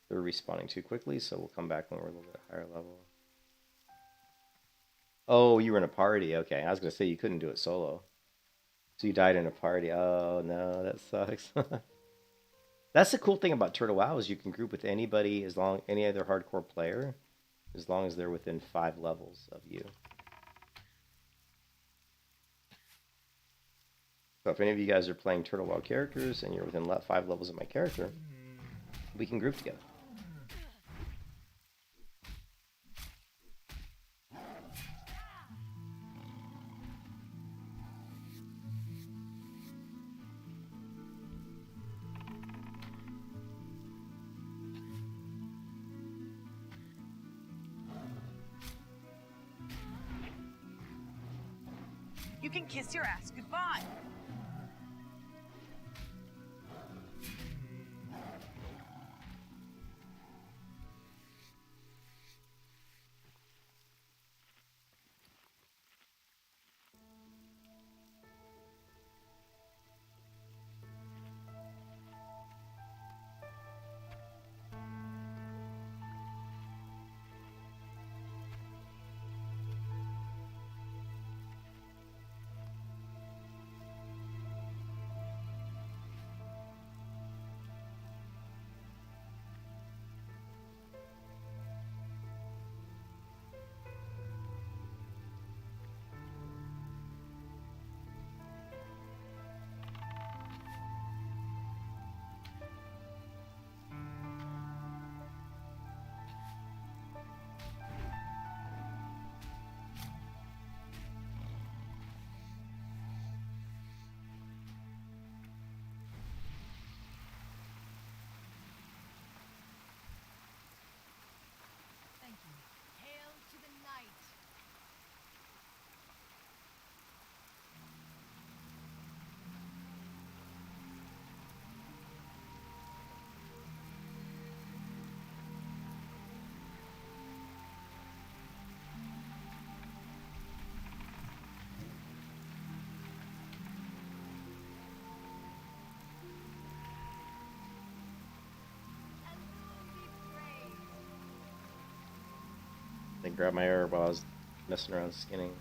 They're respawning too quickly, so we'll come back when we're a little bit higher level. Oh, you were in a party. Okay, I was going to say you couldn't do it solo. So you died in a party. Oh, no, that sucks. That's the cool thing about Turtle WoW is you can group with anybody, any other hardcore player, as long as they're within 5 levels of you. So if any of you guys are playing Turtle WoW characters and you're within 5 levels of my character, we can group together. You can kiss your ass goodbye. Thank you. Hail to the night. They grabbed my arrow while I was messing around skinning.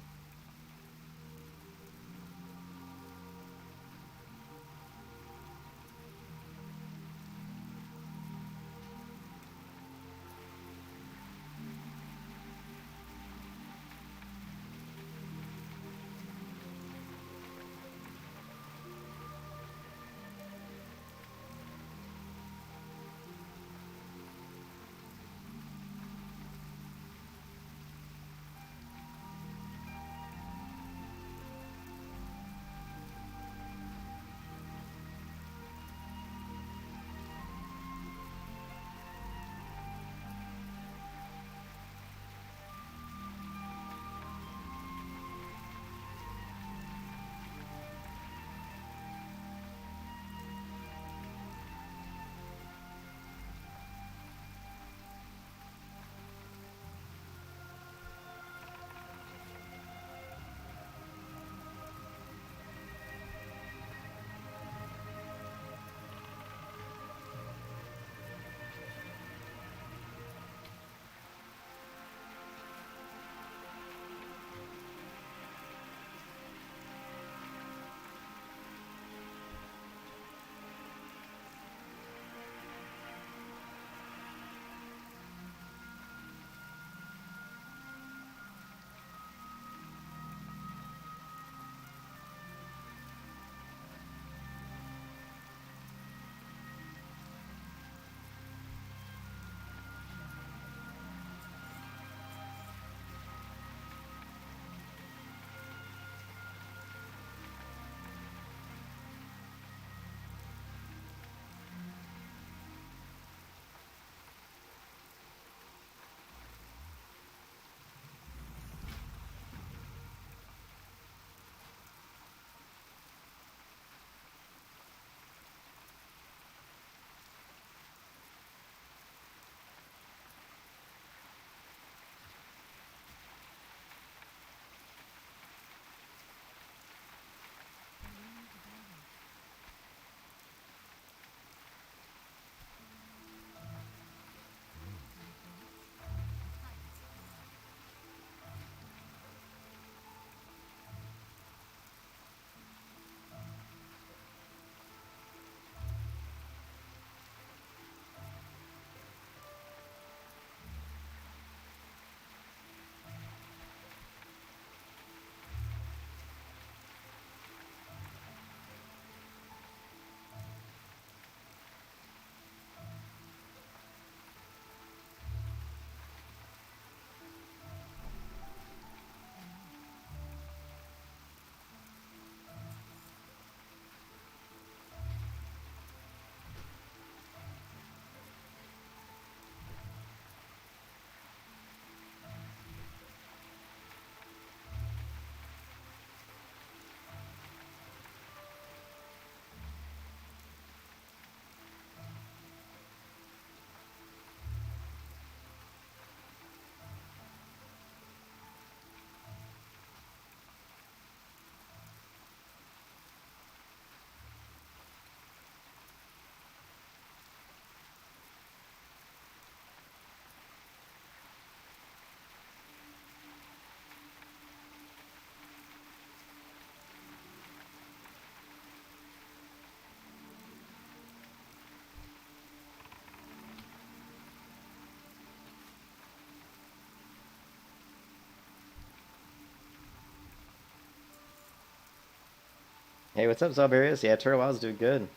Hey, what's up, Zalbarius? Yeah, Turtle Wild's doing good.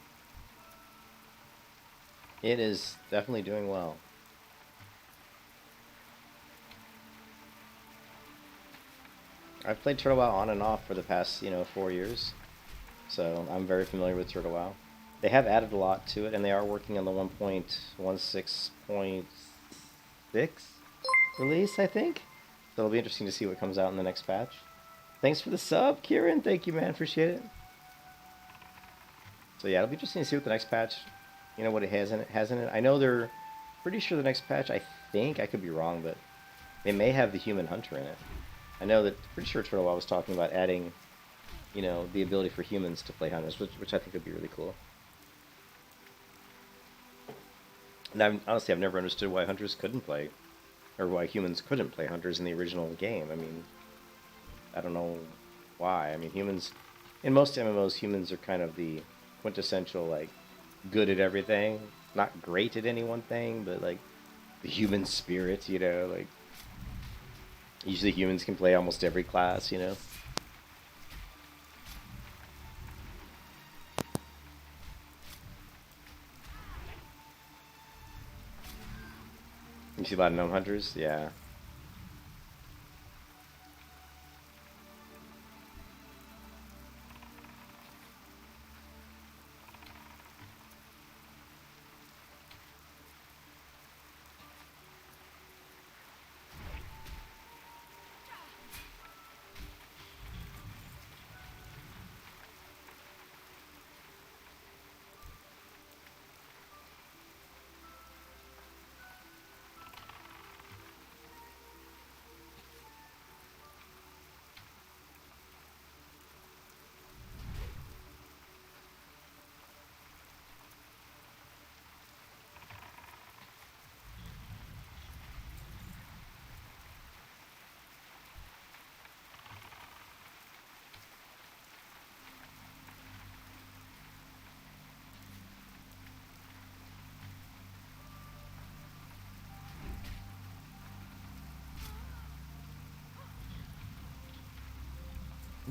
It is definitely doing well. I've played Turtle WoW on and off for the past, 4 years, so I'm very familiar with Turtle WoW. They have added a lot to it, and they are working on the 1.16.6 release, I think. So it'll be interesting to see what comes out in the next patch. Thanks for the sub, Kieran. Thank you, man. Appreciate it. So yeah, it'll be interesting to see what the next patch, what it has in it. I know they're pretty sure the next patch, I think, I could be wrong, but they may have the human hunter in it. I know that, pretty sure Turtle WoW was talking about adding, the ability for humans to play hunters, which I think would be really cool. And honestly, I've never understood why hunters couldn't play, or why humans couldn't play hunters in the original game. I mean, I don't know why. I mean, humans, in most MMOs, humans are kind of the quintessential, like, good at everything. Not great at any one thing, but, like, the human spirit, like, usually humans can play almost every class, You see a lot of gnome hunters? Yeah.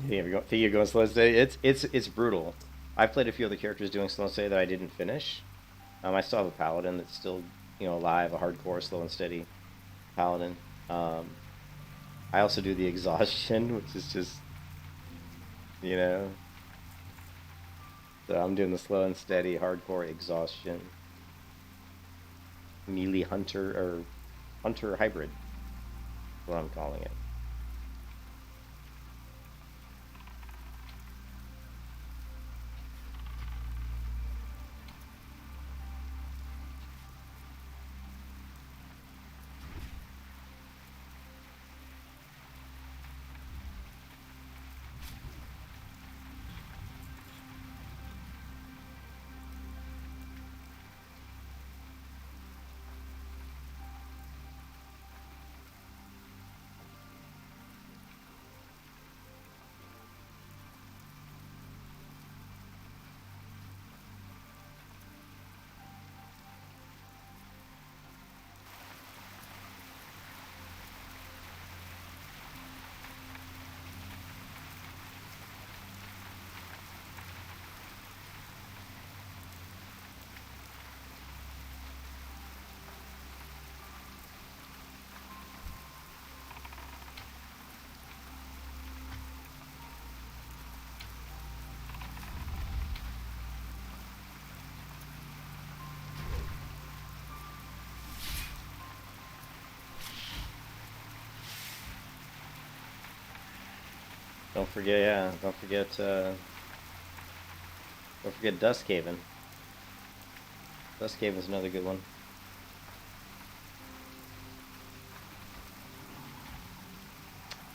Think you're going slow and steady? It's brutal. I've played a few other characters doing slow and steady that I didn't finish. I still have a paladin that's still alive, a hardcore slow and steady paladin. I also do the exhaustion, which is just So I'm doing the slow and steady hardcore exhaustion. Melee hunter or hunter hybrid. Is what I'm calling it. Don't forget, yeah. Don't forget Duskhaven. Duskhaven's another good one.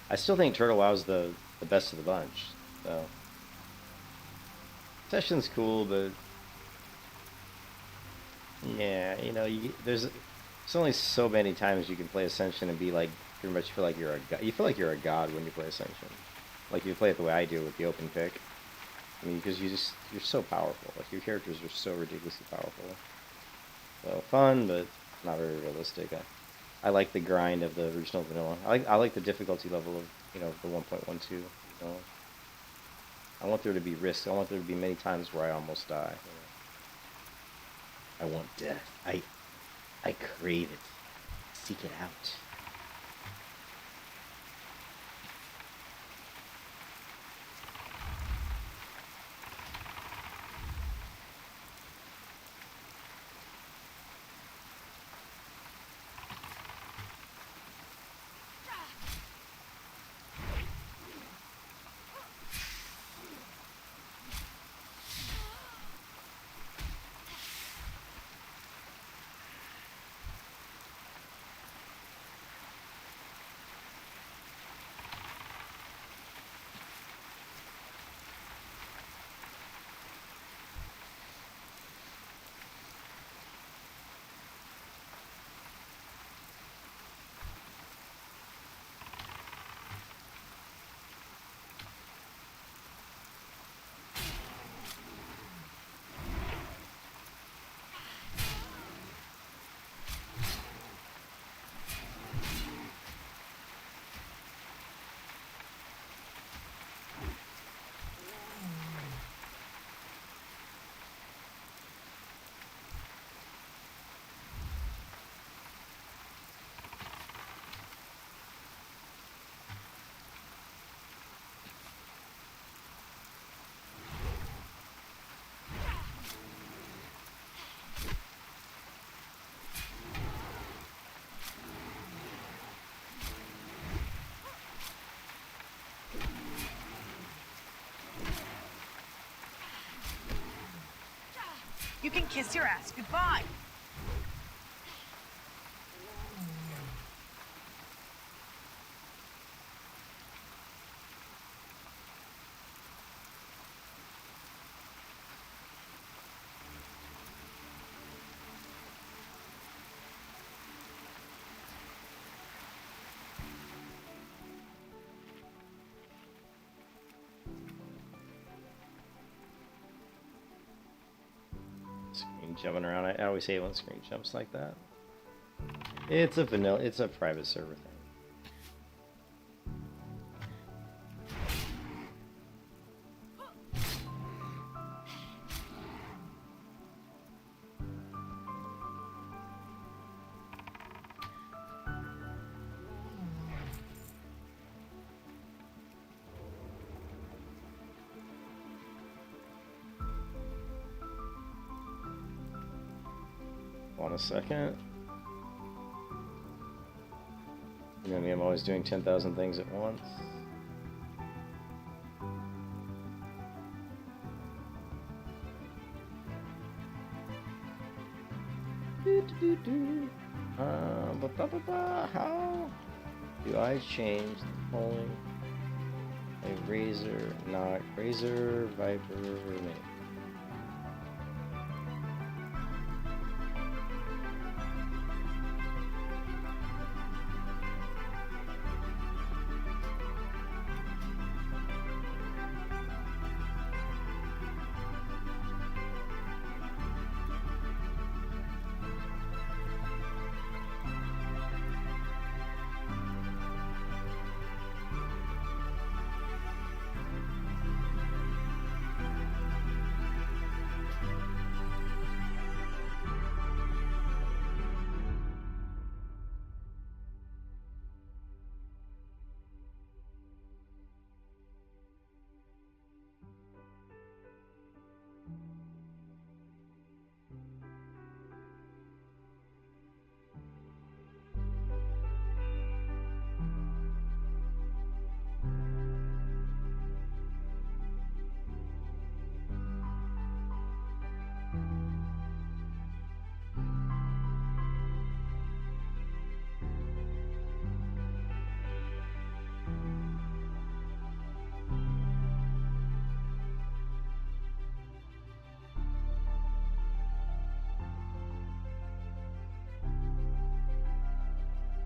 I still think Turtle WoW's the best of the bunch. So Session's cool, but yeah, there's only so many times you can play Ascension and be like pretty much feel like you're a god. You feel like you're a god when you play Ascension. Like you play it the way I do with the open pick. I mean, because you're so powerful. Like your characters are so ridiculously powerful. So fun, but not very realistic. I like the grind of the original vanilla. I like the difficulty level of the 1.12. I want there to be risks. I want there to be many times where I almost die. I want death. I crave it. Seek it out. You can kiss your ass goodbye. Screen jumping around. I always hate when screen jumps like that. It's a private server thing. Hold on a second. You know me, I'm always doing 10,000 things at once. How do I change the polling? A razor, not razor, viper, mini.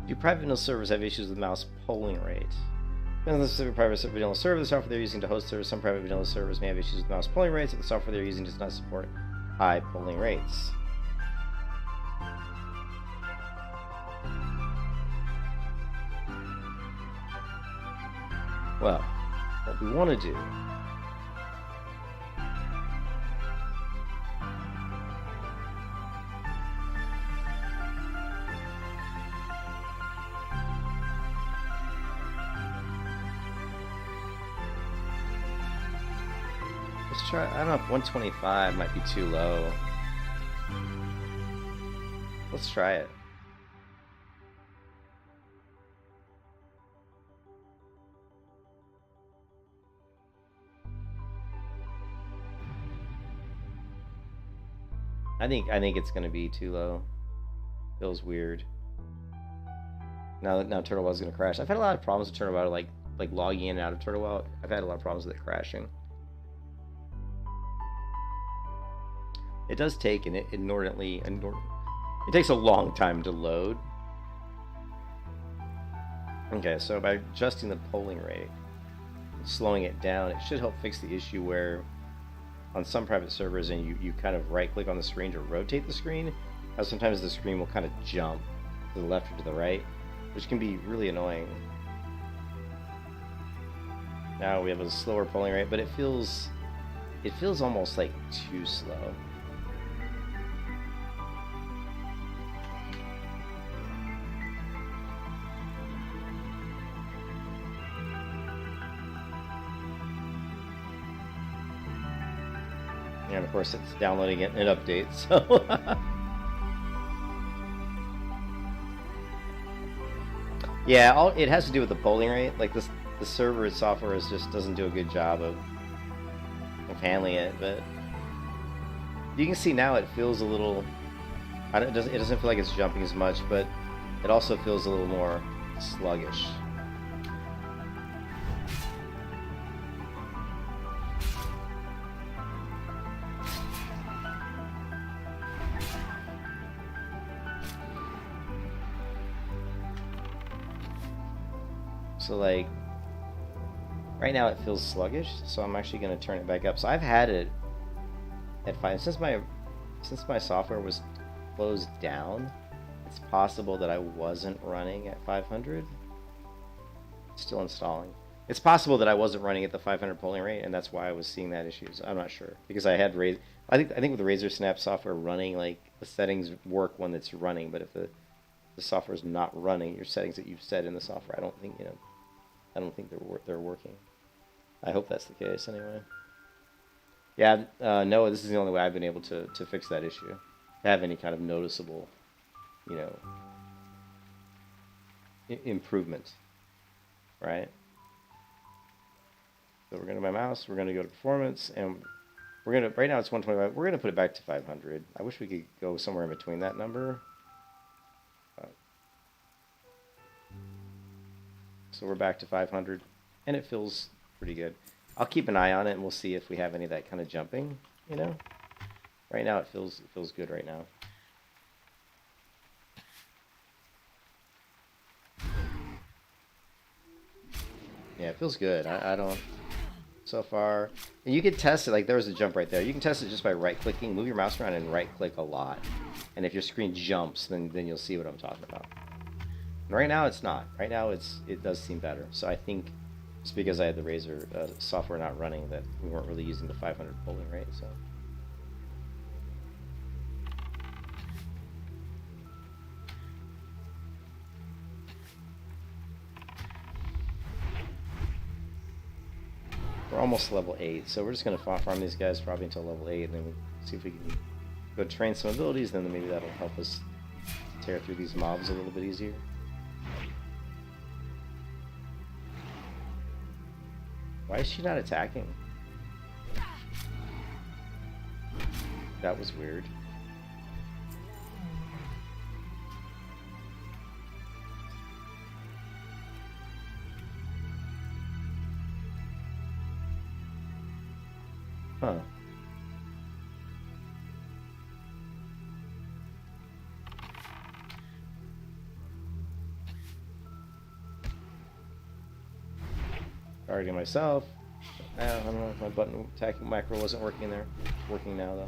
Do private vanilla servers have issues with mouse polling rate? Depends on the specific private vanilla server, the software they're using to host servers. Some private vanilla servers may have issues with mouse polling rates, if the software they're using does not support high polling rates. Well, what we want to do try. I don't know if 125 might be too low. Let's try it. I think it's gonna be too low. Feels weird. Now Turtle Well's gonna crash. I've had a lot of problems with Turtle Well, like logging in and out of Turtle Well. I've had a lot of problems with it crashing. It does take it takes a long time to load. Okay, so by adjusting the polling rate, slowing it down, it should help fix the issue where on some private servers and you kind of right click on the screen to rotate the screen, how sometimes the screen will kind of jump to the left or to the right, which can be really annoying. Now we have a slower polling rate, but it feels almost like too slow. And of course it's downloading it and it updates, so yeah, it has to do with the polling rate. Like the server software just doesn't do a good job of handling it, but you can see now it feels a little, it doesn't feel like it's jumping as much, but it also feels a little more sluggish. So like right now it feels sluggish, so I'm actually going to turn it back up. So I've had it at 5 since my software was closed down. It's possible that I wasn't running at 500. Still installing. It's possible that I wasn't running at the 500 polling rate, and that's why I was seeing that issue. So I'm not sure because I had I think with the Razor Snap software running, like the settings work when it's running, but if the software is not running, your settings that you've set in the software, I don't think they're working. I hope that's the case anyway. Yeah, Noah, this is the only way I've been able to fix that issue. Have any kind of noticeable, improvement, right? So we're going to my mouse, we're going to go to performance, and we're going to, right now it's 125, we're going to put it back to 500. I wish we could go somewhere in between that number. So we're back to 500, and it feels pretty good. I'll keep an eye on it, and we'll see if we have any of that kind of jumping, Right now it feels good right now. Yeah, it feels good. I don't... So far... And you can test it, like there was a jump right there. You can test it just by right-clicking. Move your mouse around and right-click a lot. And if your screen jumps, then you'll see what I'm talking about. Right now it's not. Right now it does seem better. So I think it's because I had the Razor software not running that we weren't really using the 500 polling rate. So we're almost level 8. So we're just gonna farm these guys probably until level 8, and then we'll see if we can go train some abilities. Then maybe that'll help us tear through these mobs a little bit easier. Why is she not attacking? That was weird. Huh. Targeting myself. I don't know if my button attacking macro wasn't working there. It's working now though.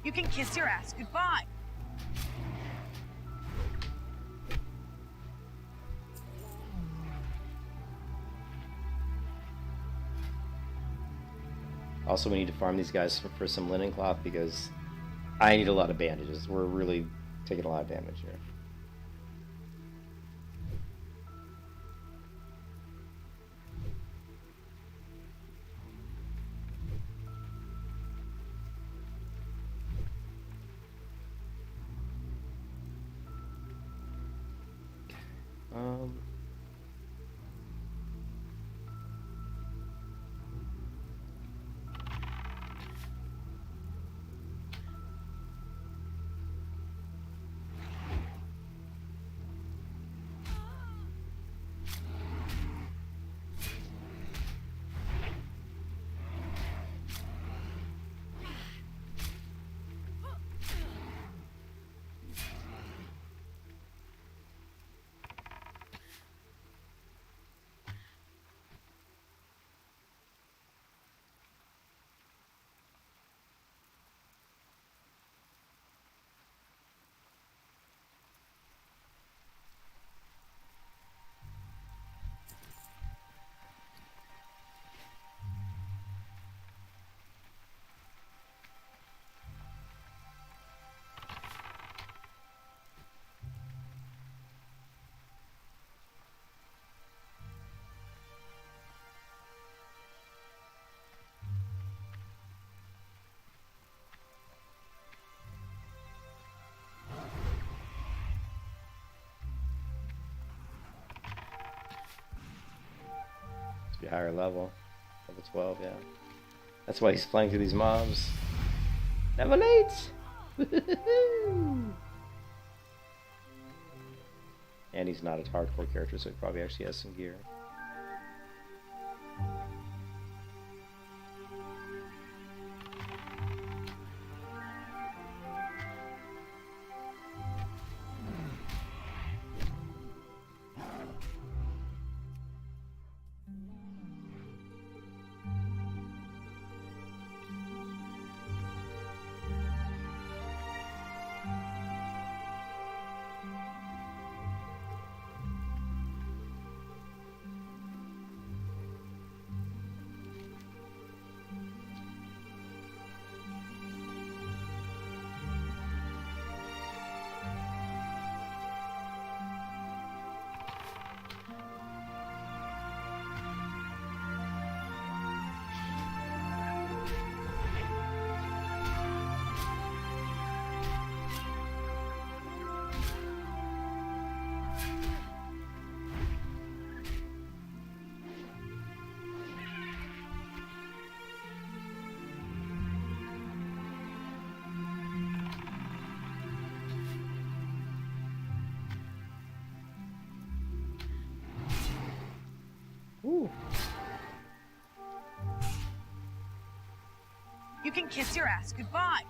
You can kiss your ass goodbye. Also, we need to farm these guys for some linen cloth because I need a lot of bandages. We're really taking a lot of damage here. Um. Be higher level. Level 12, yeah. That's why he's flying through these mobs. Never late! And he's not a hardcore character, so he probably actually has some gear. Ooh. You can kiss your ass goodbye.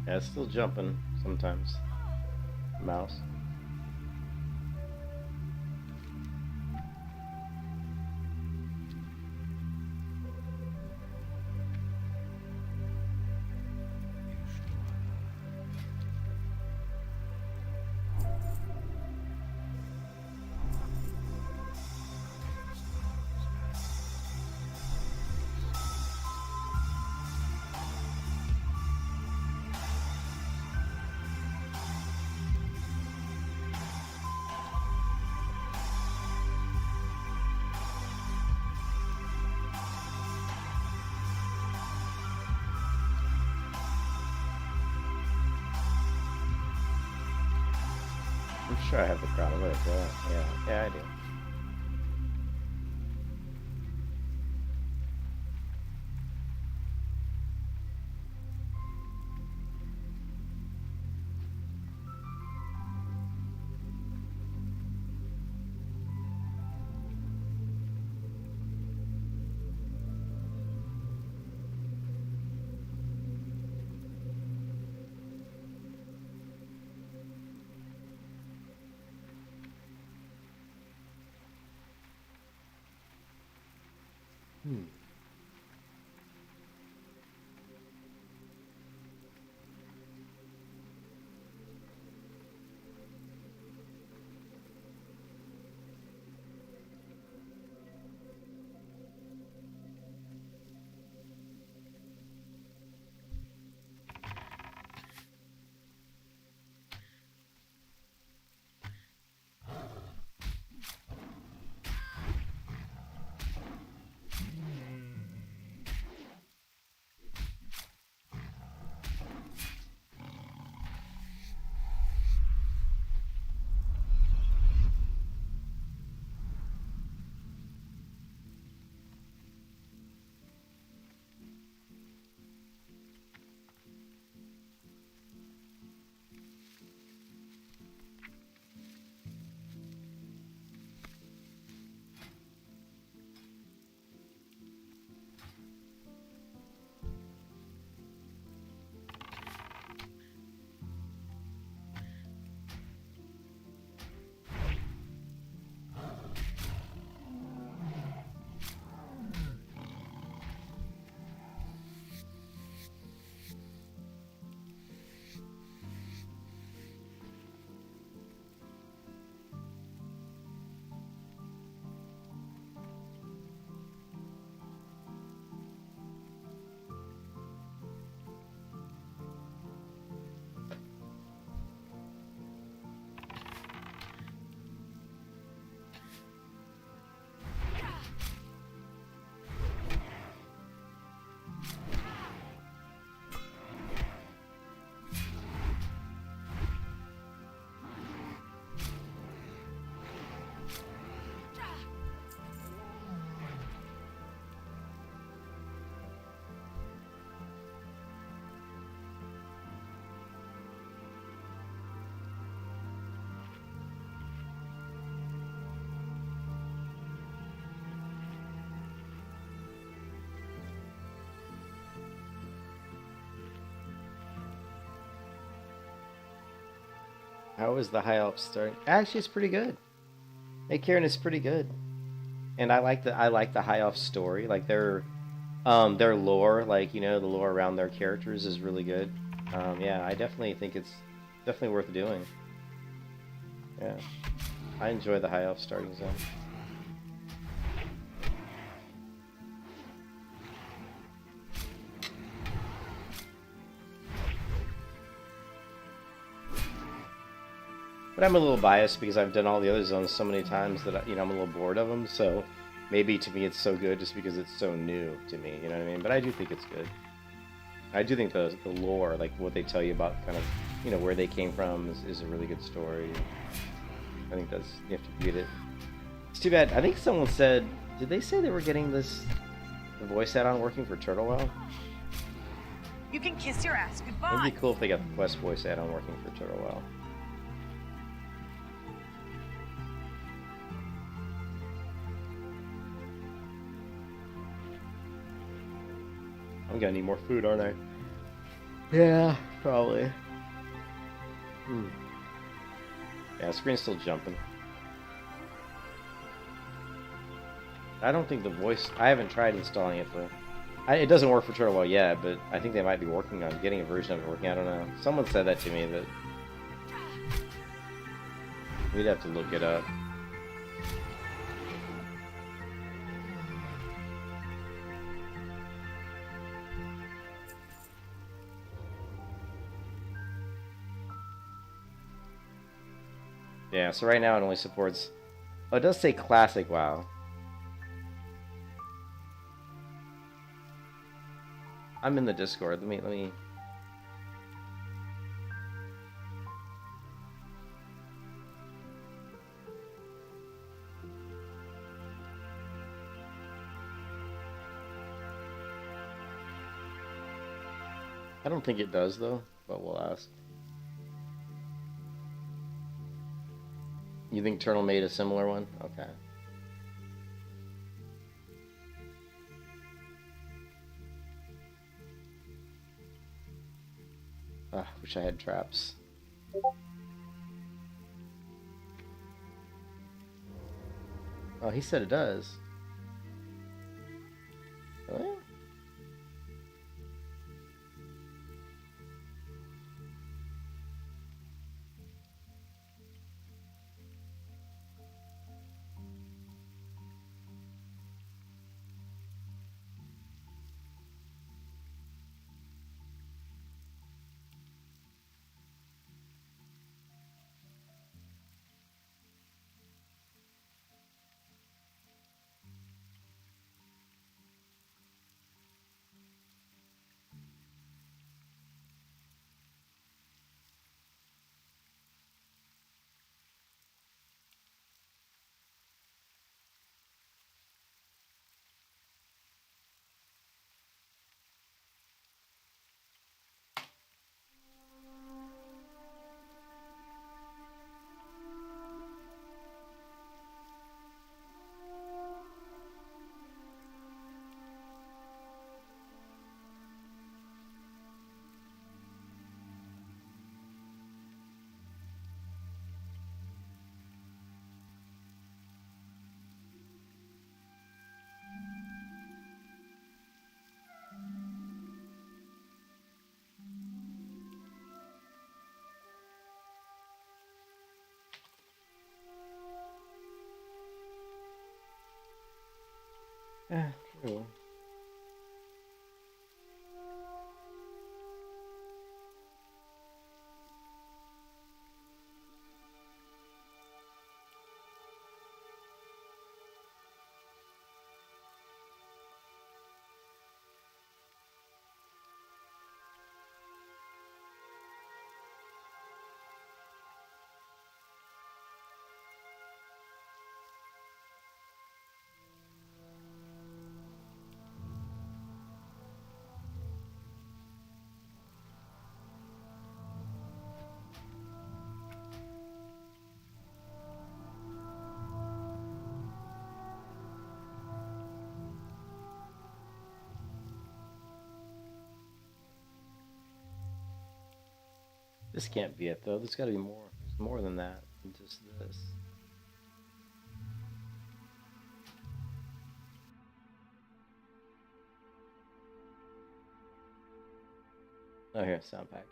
Yeah, it's still jumping sometimes. Mouse. I'm sure I have the crown. I'm gonna throw it. Yeah, I do. How is the high elf starting? Actually, it's pretty good. Hey, Karen, it's pretty good, and I like the high elf story. Like their lore, like the lore around their characters is really good. Yeah, I definitely think it's definitely worth doing. Yeah, I enjoy the high elf starting zone. But I'm a little biased because I've done all the other zones so many times that I'm a little bored of them. So maybe to me it's so good just because it's so new to me. You know what I mean? But I do think it's good. I do think the lore, like what they tell you about kind of where they came from, is a really good story. I think that's you have to get it. It's too bad. I think someone said, did they say they were getting the voice add-on working for Turtle? You can kiss your ass goodbye. It'd be cool if they got the Quest voice add-on working for Turtle. I'm gonna need more food, aren't I? Yeah, Probably. Yeah, screen's still jumping. I don't think the voice... I haven't tried installing it for... it doesn't work for Turtle yet, but I think they might be working on getting a version of it working. I don't know. Someone said that to me, but... we'd have to look it up. Yeah, so right now it only supports... oh, it does say Classic WoW. I'm in the Discord. Let me... I don't think it does, though, but we'll ask. You think Turtle made a similar one? Okay. Wish I had traps. Oh, he said it does. Really? Yeah, true. This can't be it, though. There's got to be more. There's more than that than just this. Oh, here, sound pack.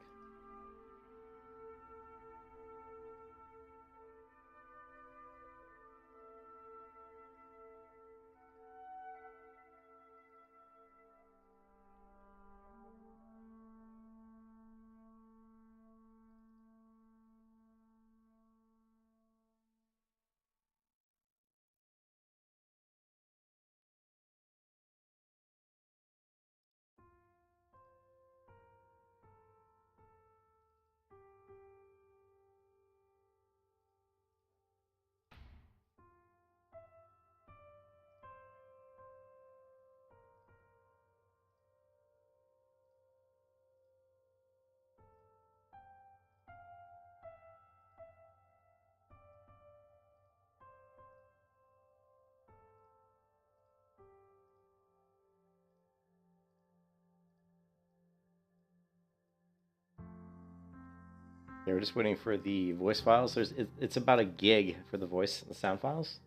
Yeah, we're just waiting for the voice files. It's about a gig for the voice and the sound files.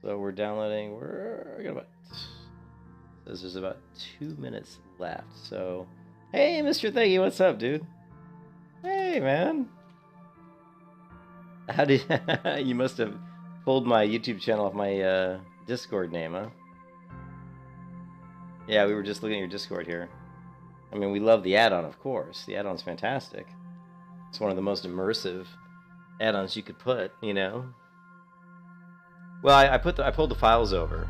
So we're downloading. We're got about says there's about 2 minutes left. So, hey, Mr. Thingy, what's up, dude? Hey, man. How did you must have pulled my YouTube channel off my Discord name, huh? Yeah, we were just looking at your Discord here. I mean, we love the add-on, of course. The add-on's fantastic. It's one of the most immersive add-ons you could put, you know. Well, I pulled the files over.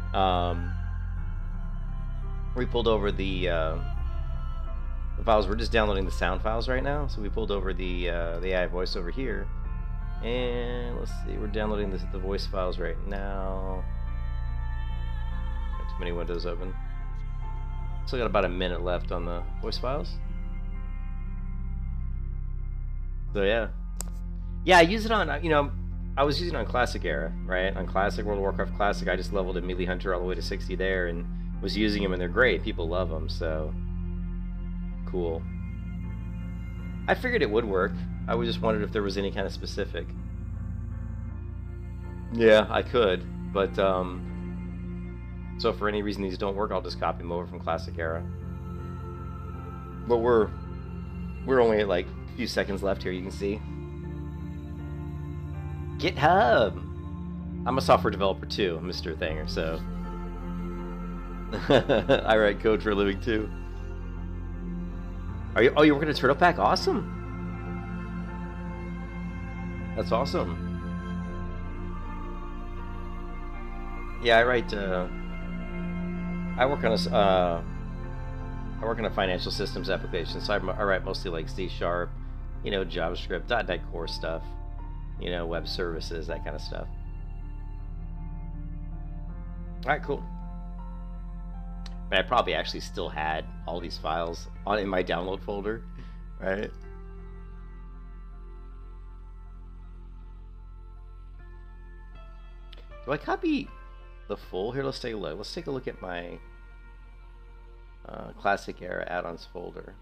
We pulled over the files. We're just downloading the sound files right now, so we pulled over the AI voiceover here, and let's see, we're downloading the voice files right now. Got too many windows open. Still got about a minute left on the voice files. So yeah, I use it on, you know, I was using it on Classic era, right? On Classic, World of Warcraft Classic, I just leveled a melee hunter all the way to 60 there, and was using them, and they're great. People love them, so cool. I figured it would work. I just wondered if there was any kind of specific. Yeah, I could, but so if for any reason these don't work, I'll just copy them over from Classic era. But we're only at like a few seconds left here. You can see GitHub. I'm a software developer too, Mr. Thanger, so I write code for a living too. Are you? Oh, you're working at Turtle Pack? Awesome. That's awesome. Yeah, I write. I work on a financial systems application, so I write mostly like C#, you know, JavaScript, .NET Core stuff, you know, web services, that kind of stuff. All right, cool. But I probably actually still had all these files in my download folder, right? Do I copy the full? Here, let's take a look. Let's take a look at my Classic era add-ons folder.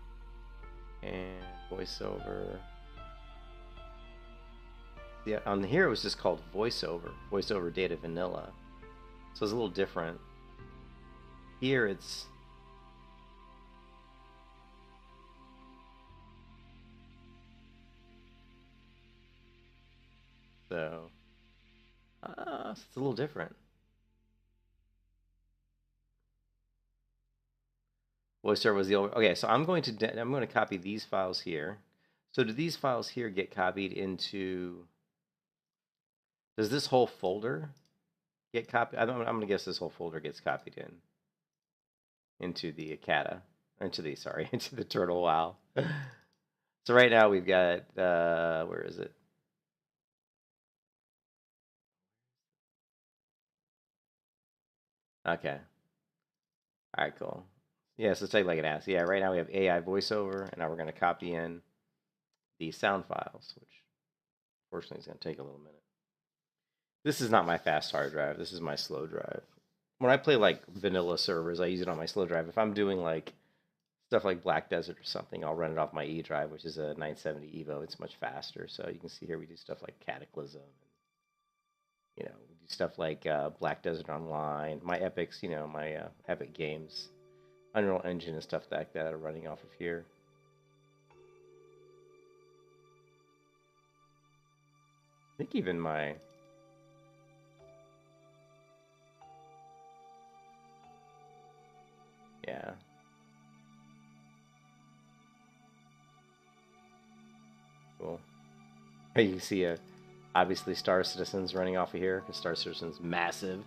And Voiceover. Yeah, on here it was just called Voiceover. Voiceover Data Vanilla. So it's a little different. Here it's so it's a little different. Voiceover was the old. Okay, so I'm going to copy these files here. So do these files here get copied into? Does this whole folder get copied? I'm going to guess this whole folder gets copied into the Akata, into the Turtle WoW. So right now we've got where is it? Okay. All right, cool. Yeah, so take like an ass. Yeah, right now we have AI voiceover, and now we're going to copy in the sound files, which fortunately is going to take a little minute. This is not my fast hard drive. This is my slow drive. When I play like vanilla servers, I use it on my slow drive. If I'm doing like stuff like Black Desert or something, I'll run it off my E drive, which is a 970 Evo. It's much faster. So you can see here we do stuff like Cataclysm. You know, we do stuff like Black Desert Online, my epics, you know, my epic games, Unreal Engine and stuff like that are running off of here. I think even my yeah. Cool. You can see obviously Star Citizen's running off of here because Star Citizen's massive.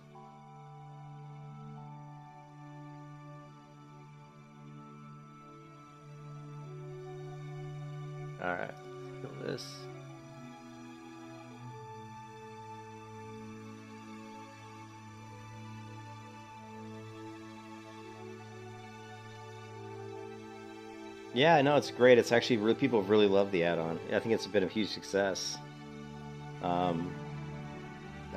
Alright, let's kill this. Yeah, I know, it's great. It's actually really, people have really loved the add-on. I think it's been a huge success. I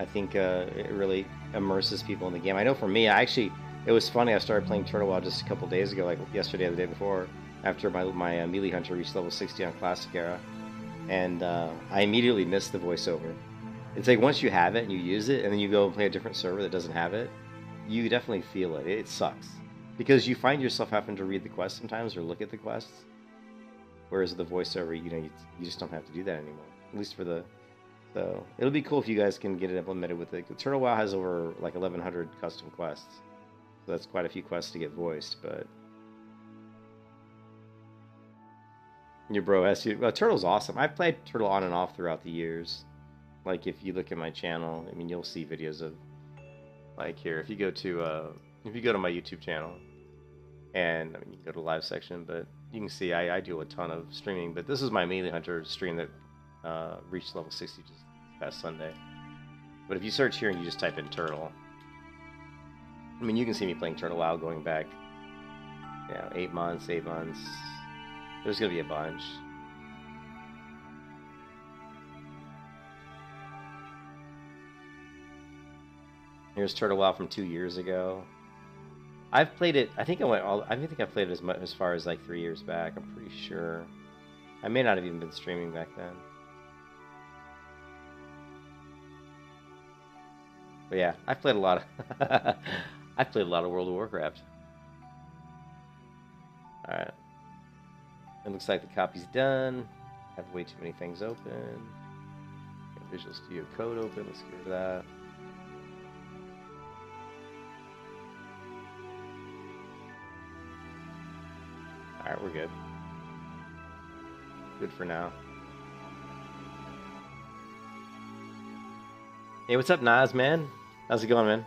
think it really immerses people in the game. I know for me, it was funny. I started playing Turtle WoW just a couple days ago, like yesterday or the day before, after my melee hunter reached level 60 on Classic era. and I immediately missed the voiceover. It's like once you have it and you use it, and then you go and play a different server that doesn't have it, you definitely feel it. It sucks because you find yourself having to read the quests sometimes or look at the quests, whereas the voiceover, you know, you just don't have to do that anymore. At least for the. So it'll be cool if you guys can get it implemented with it. Turtle WoW has over like 1,100 custom quests, so that's quite a few quests to get voiced. But your bro asked you, well, Turtle's awesome. I've played Turtle on and off throughout the years. Like if you look at my channel, I mean, you'll see videos of like here. If you go to my YouTube channel, and I mean, you can go to the live section, but you can see I do a ton of streaming. But this is my melee hunter stream that reached level 60 just past Sunday. But if you search here and you just type in Turtle, I mean, you can see me playing Turtle WoW going back, 8 months. There's gonna be a bunch. Here's Turtle WoW from 2 years ago. I've played it. I think I played it as far as like 3 years back. I'm pretty sure. I may not have even been streaming back then. But yeah, I've played a lot of I've played a lot of World of Warcraft. Alright. It looks like the copy's done. I have way too many things open. Got Visual Studio Code open. Let's get rid of that. Alright, we're good. Good for now. Hey, what's up, Nas, man? How's it going, man?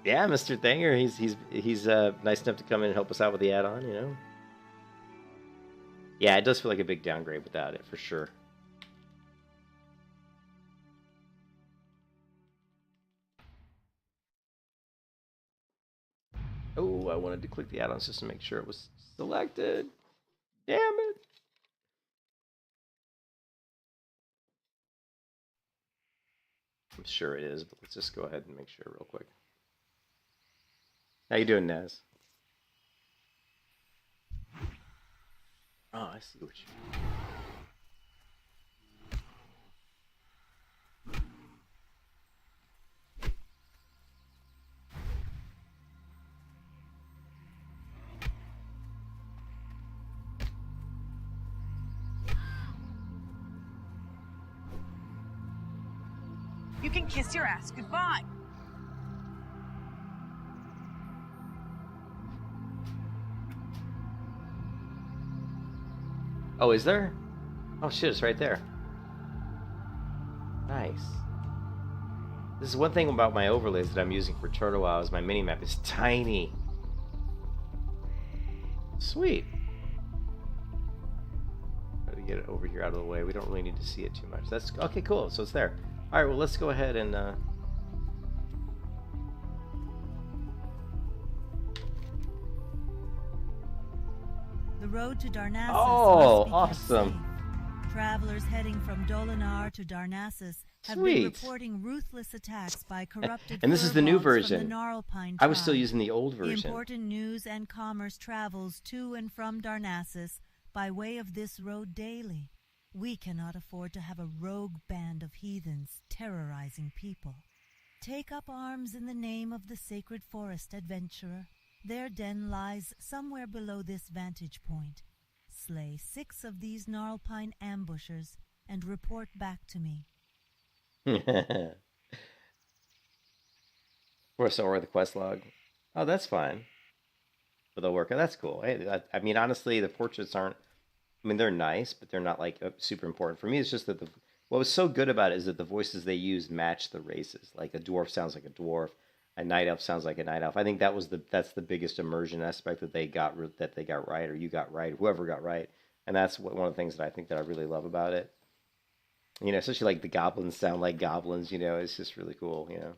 Yeah, Mr. Thanger, he's nice enough to come in and help us out with the add-on, you know? Yeah, it does feel like a big downgrade without it, for sure. Oh, I wanted to click the add-ons just to make sure it was selected. Damn it. I'm sure it is, but let's just go ahead and make sure real quick. How you doing, Naz? Oh, I see what you mean. You can kiss your ass goodbye. Oh, is there? Oh shit, it's right there. Nice. This is one thing about my overlays that I'm using for Turtle WoW is my minimap is tiny. Sweet. Try to get it over here out of the way. We don't really need to see it too much. That's okay, cool. So it's there. All right, well, let's go ahead and The road to Darnassus oh, must be kept awesome. safe. Travelers heading from Dolanaar to Darnassus have Sweet. been reporting ruthless attacks by corrupted and this is the new furbolgs version. From the Gnarlpine I was still tribe. using the old version. Important news and commerce travels to and from Darnassus by way of this road daily. We cannot afford to have a rogue band of heathens terrorizing people. Take up arms in the name of the sacred forest, adventurer. Their den lies somewhere below this vantage point. Slay 6 of these Gnarlpine ambushers and report back to me. Force over the quest log. Oh, that's fine. For the worker, that's cool. Hey, I mean, honestly, the portraits aren't. I mean, they're nice, but they're not like super important. For me, it's just that what was so good about it is that the voices they use match the races. Like a dwarf sounds like a dwarf, a night elf sounds like a night elf. I think that's the biggest immersion aspect that they got right, or you got right, whoever got right, and that's one of the things that I think that I really love about it. You know, especially like the goblins sound like goblins. You know, it's just really cool. You know.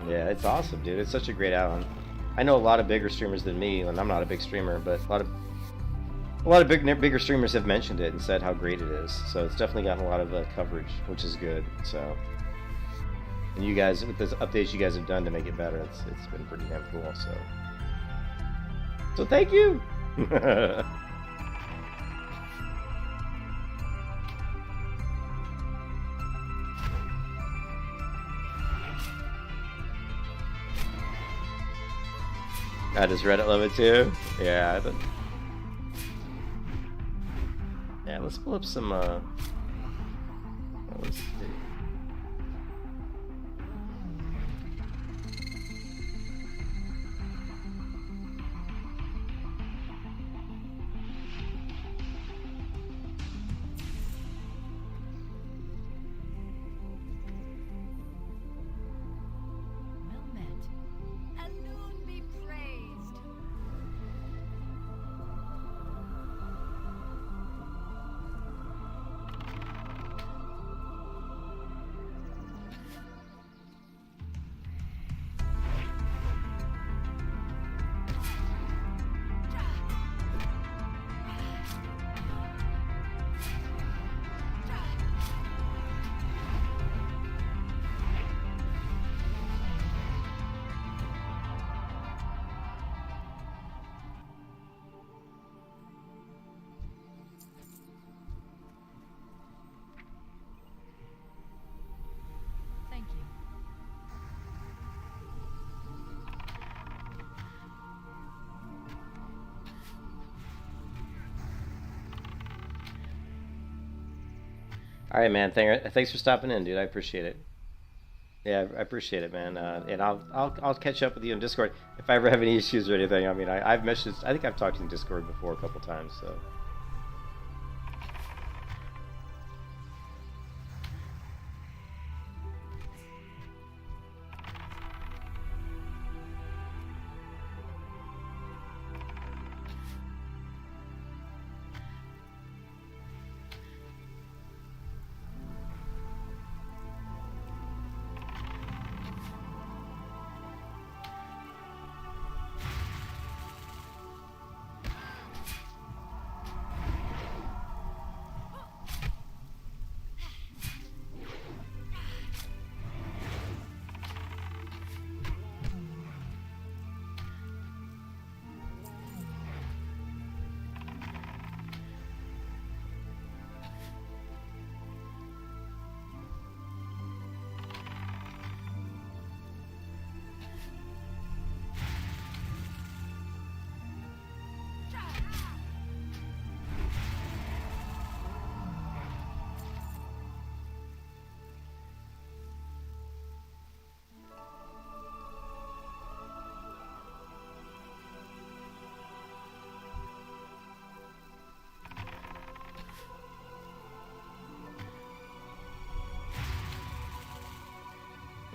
Yeah, it's awesome, dude. It's such a great add-on. I know a lot of bigger streamers than me, and I'm not a big streamer, but a lot of bigger streamers have mentioned it and said how great it is. So it's definitely gotten a lot of coverage, which is good. So And you guys, with the updates you guys have done to make it better, it's been pretty damn cool. So thank you. Does Reddit love it too? Yeah. Yeah, let's pull up some. Let's see. Well met. Alone be praised. Thank you. All right, man. Thanks for stopping in, dude. I appreciate it. Yeah, I appreciate it, man. And I'll catch up with you in Discord if I ever have any issues or anything. I mean, I've messaged. I think I've talked to you in Discord before a couple times. So.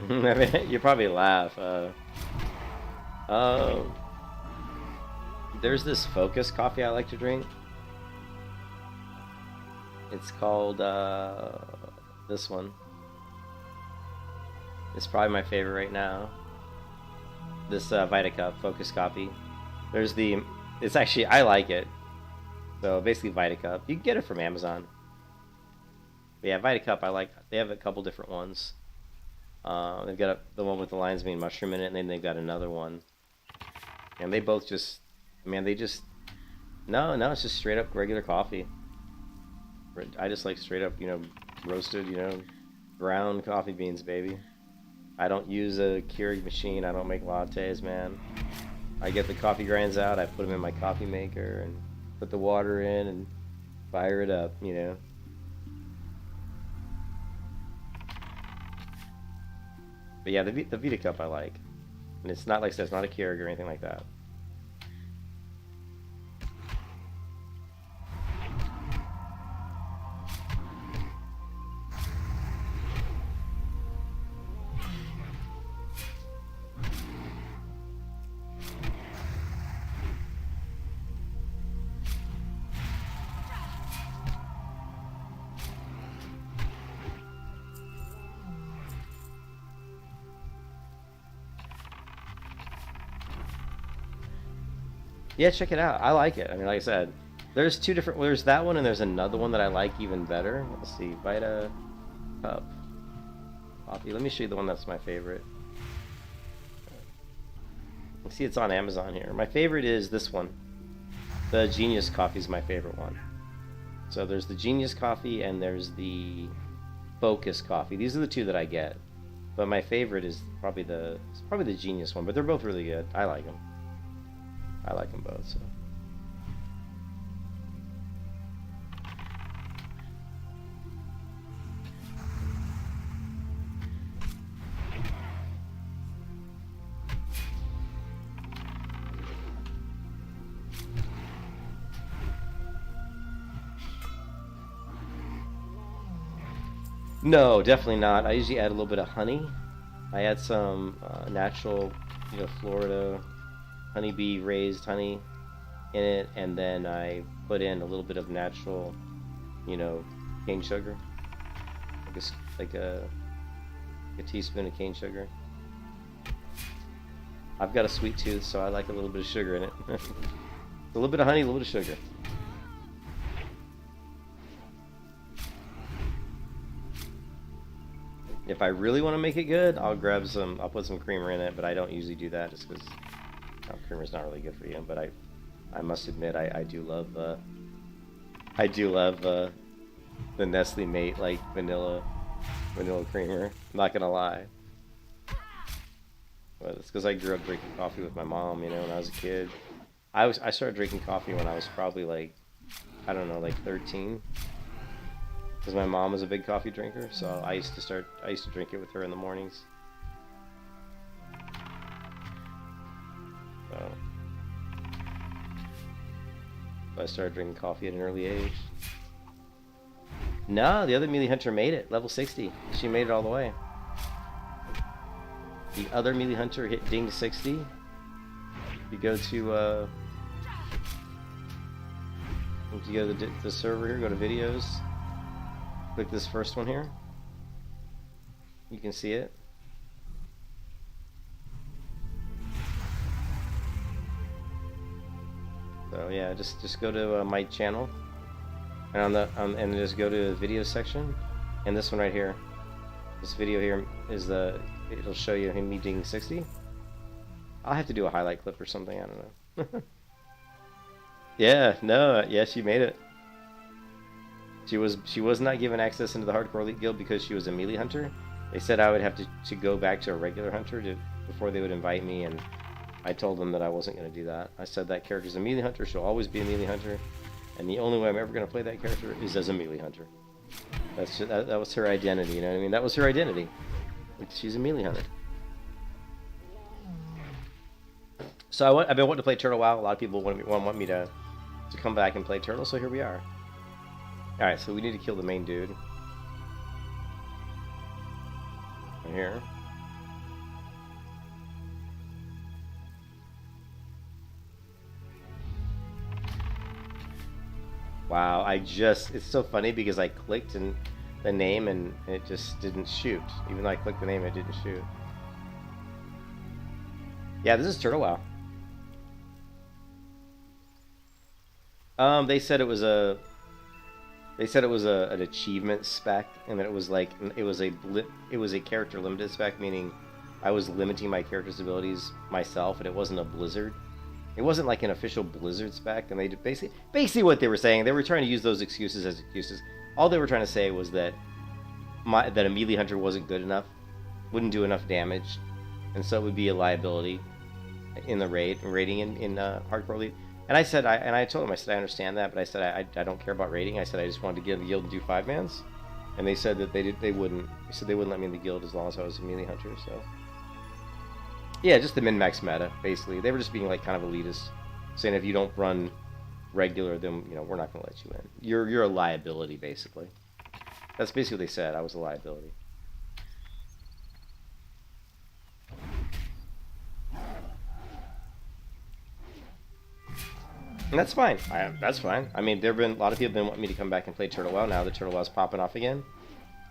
I mean, you probably laugh. There's this focus coffee I like to drink. It's called this one. It's probably my favorite right now. This Vita Cup focus coffee. There's the. It's actually I like it. So basically Vita Cup. You can get it from Amazon. But yeah, Vita Cup I like. They have a couple different ones. They've got the one with the lion's mane mushroom in it, and then they've got another one. And they both just, man, they just, no, it's just straight up regular coffee. I just like straight up, roasted, ground coffee beans, baby. I don't use a Keurig machine. I don't make lattes, man. I get the coffee grinds out, I put them in my coffee maker, and put the water in, and fire it up, But yeah, the Vita Cup I like. And it's not like I said, it's not a Keurig or anything like that. Yeah, check it out. I like it. I mean, like I said, there's two different. There's that one, and there's another one that I like even better. Let's see, Vita Cup. coffee. Let me show you the one that's my favorite. You see, it's on Amazon here. My favorite is this one. The Genius Coffee is my favorite one. So there's the Genius Coffee and there's the Focus Coffee. These are the two that I get. But my favorite is probably the Genius one. But they're both really good. I like them. I like them both. So. No, definitely not. I usually add a little bit of honey. I add some natural, Florida honeybee raised honey in it, and then I put in a little bit of natural, cane sugar, like a teaspoon of cane sugar. I've got a sweet tooth, so I like a little bit of sugar in it. A little bit of honey, a little bit of sugar. If I really want to make it good, I'll put some creamer in it, but I don't usually do that just because creamer's not really good for you. But I must admit, I do love the Nestle Mate like vanilla creamer. I'm not gonna lie. But it's because I grew up drinking coffee with my mom, when I was a kid. I started drinking coffee when I was probably like 13. Because my mom was a big coffee drinker, so I used to drink it with her in the mornings. So I started drinking coffee at an early age. No, the other melee hunter made it, level 60. She made it all the way. The other melee hunter hit ding 60. You go to the server here, go to videos. Click this first one here. You can see it. So yeah, just go to my channel, and and just go to the video section, and this one right here. This video here is it'll show you him meeting 60. I'll have to do a highlight clip or something. I don't know. Yeah, she made it. She was not given access into the Hardcore Elite Guild because she was a melee hunter. They said I would have to go back to a regular hunter before they would invite me, and I told them that I wasn't going to do that. I said that character's a melee hunter, she'll always be a melee hunter, and the only way I'm ever going to play that character is as a melee hunter. That was her identity, you know what I mean? That was her identity. She's a melee hunter. So I've been wanting to play Turtle WoW. A lot of people want me to come back and play Turtle, so here we are. Alright, so we need to kill the main dude. Right here. Wow, it's so funny because I clicked in the name and it just didn't shoot. Even though I clicked the name, it didn't shoot. Yeah, this is Turtle WoW. They said it was an achievement spec, and that it was a character limited spec, meaning I was limiting my character's abilities myself, and it wasn't a Blizzard. It wasn't like an official Blizzard spec, and they did basically what they were saying. They were trying to use those excuses as excuses. All they were trying to say was that a melee hunter wasn't good enough, wouldn't do enough damage, and so it would be a liability in the raiding in Hardcore Elite. And I said, I told them, I said, I understand that, but I said, I don't care about raiding. I said, I just wanted to get in the guild and do 5-mans. And they said that they wouldn't. They said they wouldn't let me in the guild as long as I was a melee hunter, so. Yeah, just the min-max meta, basically. They were just being, like, kind of elitist. Saying if you don't run regular, then, we're not going to let you in. You're a liability, basically. That's basically what they said. I was a liability. And that's fine. That's fine. I mean, a lot of people have been wanting me to come back and play Turtle WoW now that Turtle WoW's popping off again.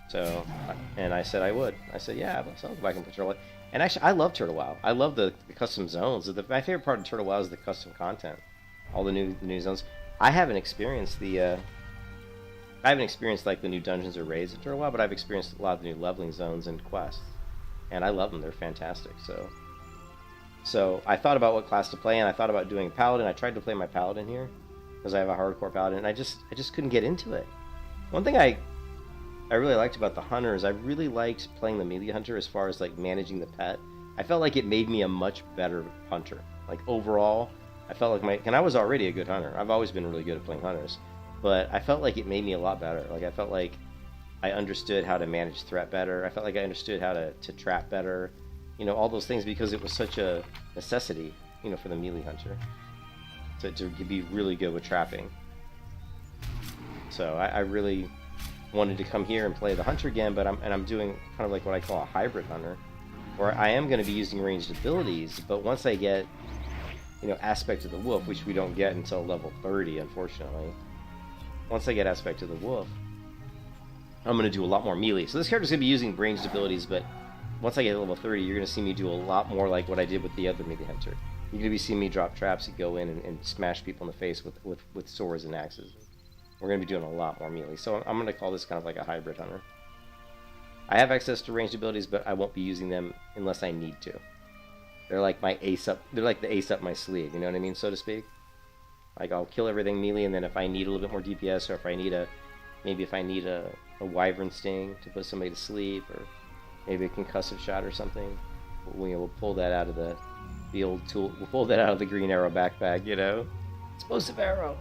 So, and I said I would. I said, yeah, so I'll go back and play Turtle WoW. And actually, I love Turtle WoW. I love the custom zones. My favorite part of Turtle WoW is the custom content. All the new zones. I haven't experienced the I haven't experienced like the new dungeons or raids in a while, but I've experienced a lot of the new leveling zones and quests, and I love them. They're fantastic. So I thought about what class to play, and I thought about doing paladin. I tried to play my paladin here because I have a hardcore paladin, and I just couldn't get into it. One thing I really liked about the hunter is I really liked playing the melee hunter as far as like managing the pet. I felt like it made me a much better hunter. Like overall, I felt like and I was already a good hunter. I've always been really good at playing hunters, but I felt like it made me a lot better. Like I felt like I understood how to manage threat better. I felt like I understood how to trap better. You know, all those things, because it was such a necessity, you know, for the melee hunter to be really good with trapping. So I really wanted to come here and play the hunter again, but I'm doing kind of like what I call a hybrid hunter, where I am going to be using ranged abilities, but once I get, you know, Aspect of the Wolf, which we don't get until level 30, unfortunately. Once I get Aspect of the Wolf, I'm going to do a lot more melee. So this character's going to be using ranged abilities, but once I get to level 30, you're going to see me do a lot more like what I did with the other melee hunter. You're going to be seeing me drop traps and go in and smash people in the face with swords and axes. We're going to be doing a lot more melee. So I'm going to call this kind of like a hybrid hunter. I have access to ranged abilities, but I won't be using them unless I need to. They're like my ace up. They're like the ace up my sleeve. You know what I mean, so to speak. Like I'll kill everything melee, and then if I need a little bit more DPS, or if I need a wyvern sting to put somebody to sleep, or maybe a concussive shot or something, we'll pull that out of the old tool. We'll pull that out of the green arrow backpack. You know, explosive arrow.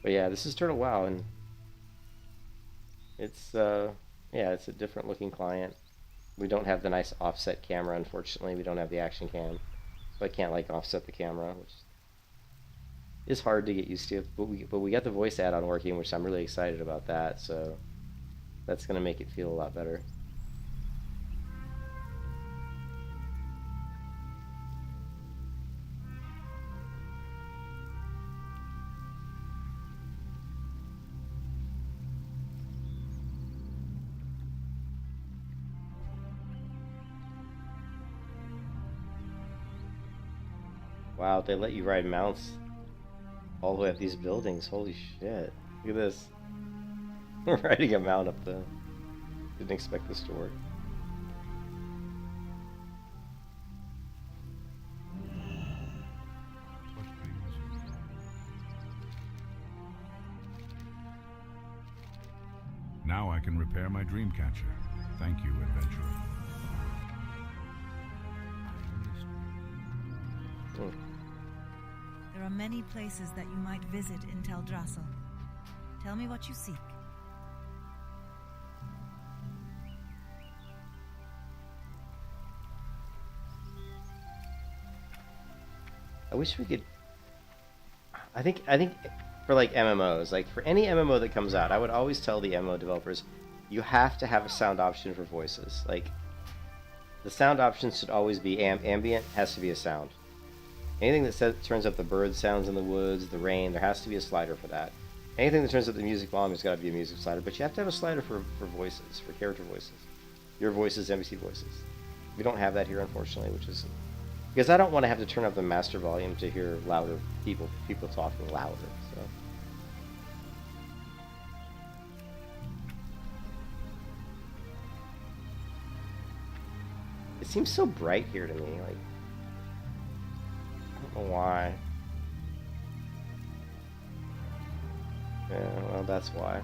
But yeah, this is Turtle WoW, and it's yeah, it's a different looking client. We don't have the nice offset camera, unfortunately. We don't have the action cam, so I can't like offset the camera, which is hard to get used to. But we got the voice add-on working, which I'm really excited about that. So that's gonna make it feel a lot better. Wow, they let you ride mounts all the way up these buildings. Holy shit. Look at this. We're riding a mount up the... Didn't expect this to work. Now I can repair my dream catcher. Thank you, adventurer. There are many places that you might visit in Teldrassil. Tell me what you seek. I wish we could... I think for like MMOs, like for any MMO that comes out, I would always tell the MMO developers, you have to have a sound option for voices. Like, the sound option should always be ambient, has to be a sound. Anything that turns up the bird sounds in the woods, the rain, there has to be a slider for that. Anything that turns up the music volume has got to be a music slider, but you have to have a slider for voices, for character voices. Your voices, NPC voices. We don't have that here, unfortunately, which is... Because I don't want to have to turn up the master volume to hear louder people talking louder, so... It seems so bright here to me, like... I don't know why. Yeah, well, that's why.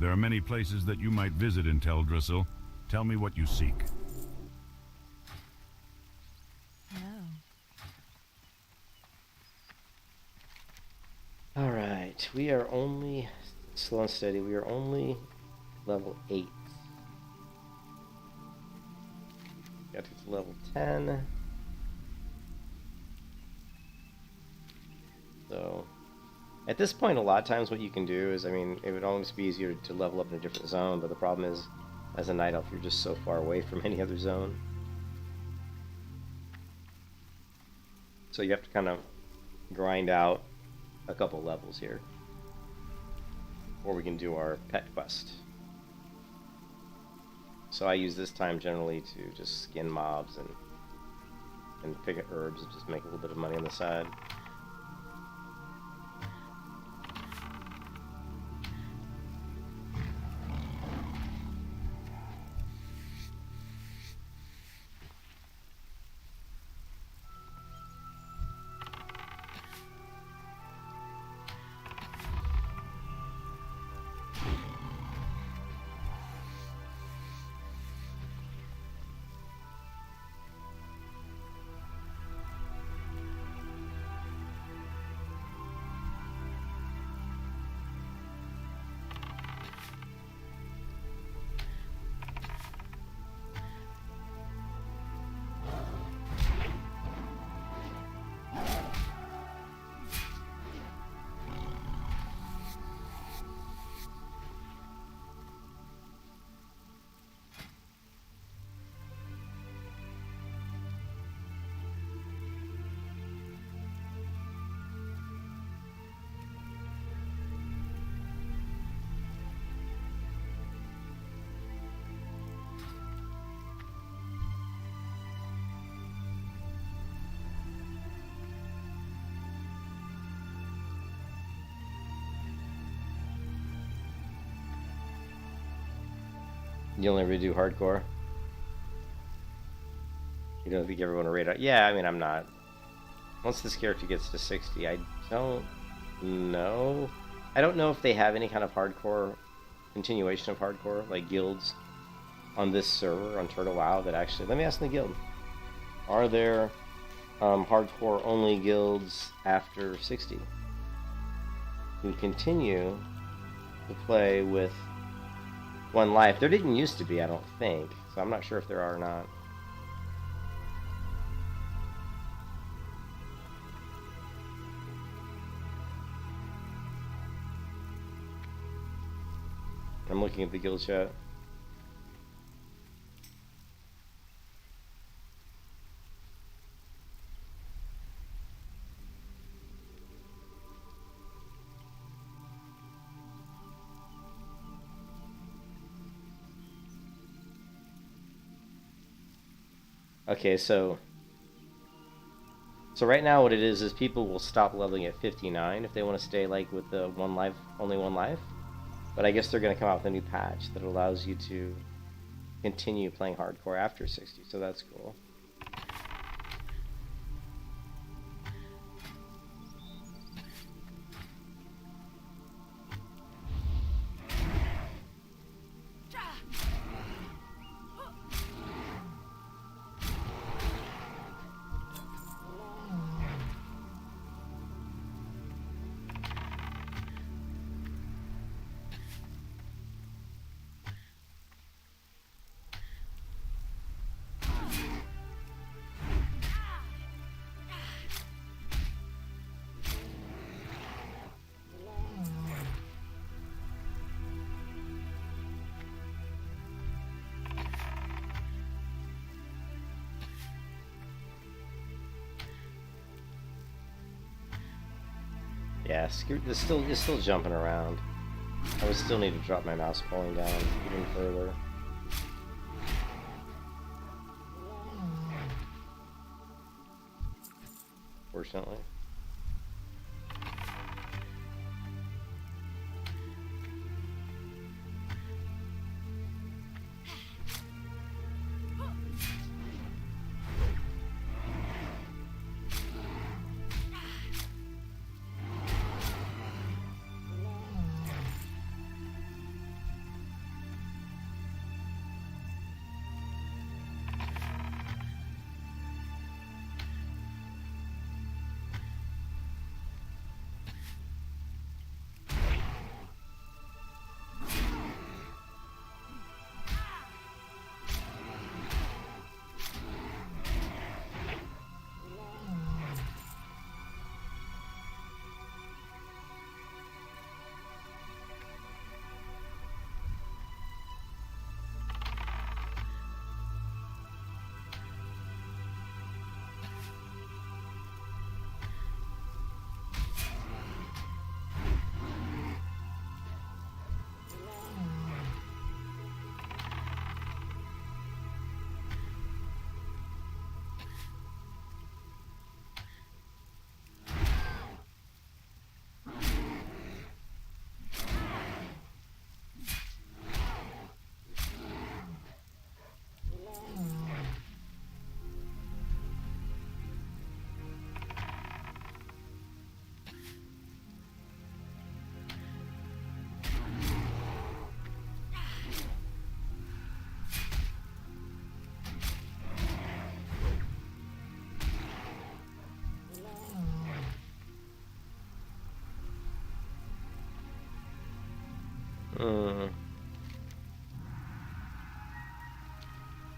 There are many places that you might visit in Teldrassil. Tell me what you seek. All right, we are only slow and steady. We are only level 8. Got to get to level 10. So, at this point, a lot of times what you can do is, I mean, it would almost be easier to level up in a different zone, but the problem is, as a night elf, you're just so far away from any other zone. So you have to kind of grind out a couple levels here, or we can do our pet quest. So I use this time generally to just skin mobs and pick up herbs and just make a little bit of money on the side. You only redo hardcore? You don't think you ever want to raid out? Yeah, I mean, I'm not. Once this character gets to 60, I don't know. I don't know if they have any kind of hardcore continuation of hardcore, like guilds on this server, on Turtle WoW, that actually... Let me ask the guild. Are there hardcore only guilds after 60 who continue to play with one life? There didn't used to be, I don't think, so I'm not sure if there are or not. I'm looking at the guild chat. Okay, so right now what it is people will stop leveling at 59 if they want to stay like with the one life, only one life. But I guess they're going to come out with a new patch that allows you to continue playing hardcore after 60, so that's cool. Yeah, it's still jumping around. I would still need to drop my mouse pulling down even further. Fortunately.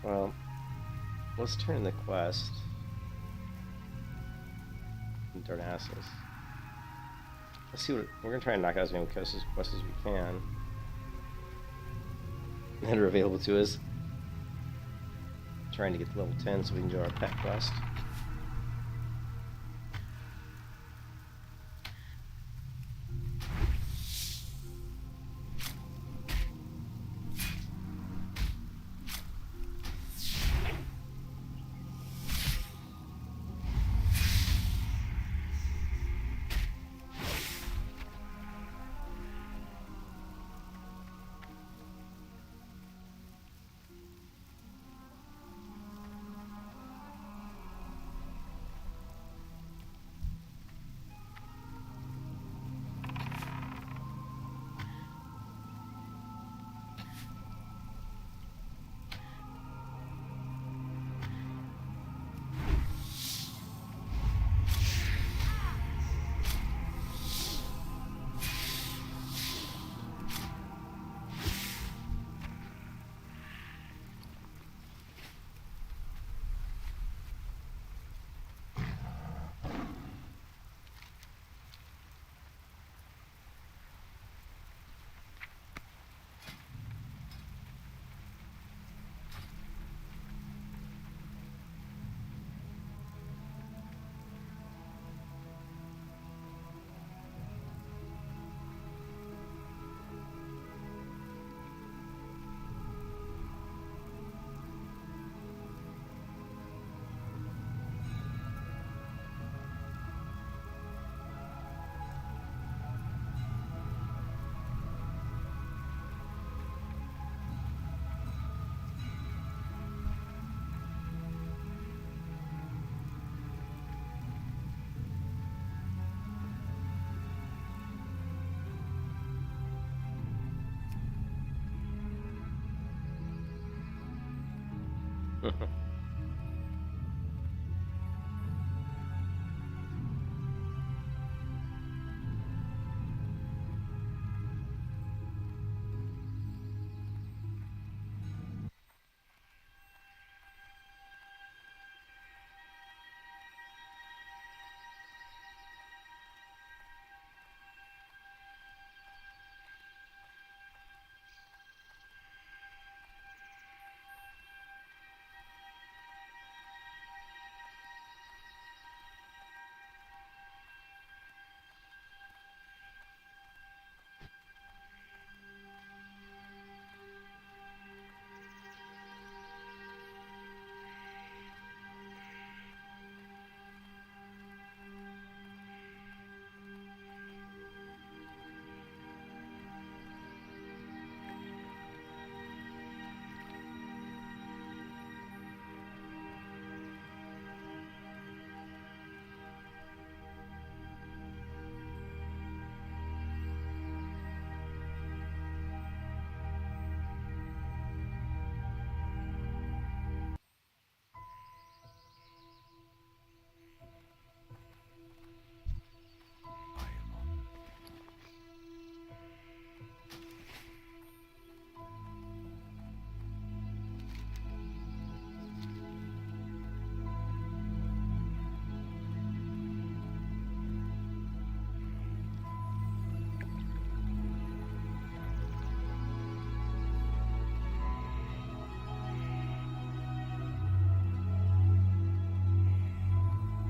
Well, let's turn in the quest. Darnassus. Let's see what we're gonna try and knock out as many quests as we can that are available to us. Trying to get to level 10 so we can do our pet quest.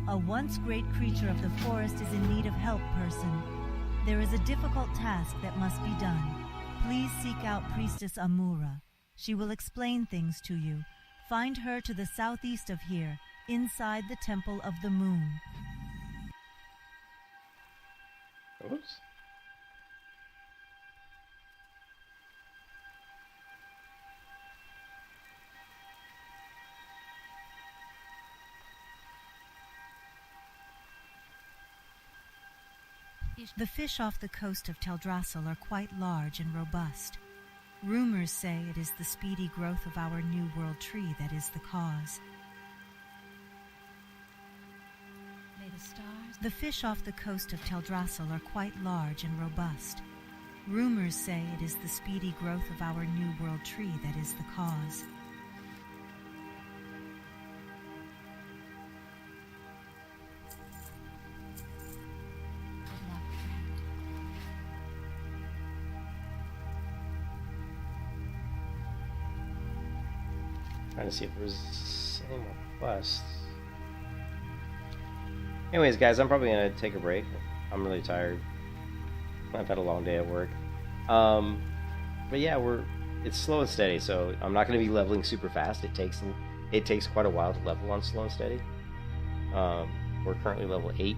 A once great creature of the forest is in need of help, person. There is a difficult task that must be done. Please seek out Priestess Amura. She will explain things to you. Find her to the southeast of here, inside the Temple of the Moon. Oops. The fish off the coast of Teldrassil are quite large and robust. Rumors say it is the speedy growth of our New World tree that is the cause. May the stars... The fish off the coast of Teldrassil are quite large and robust. Rumors say it is the speedy growth of our New World tree that is the cause. Good luck. Trying to see if there's any more quests. Anyways, guys, I'm probably gonna take a break. I'm really tired. I've had a long day at work. But yeah, it's slow and steady, so I'm not gonna be leveling super fast. It takes quite a while to level on slow and steady. We're currently level 8,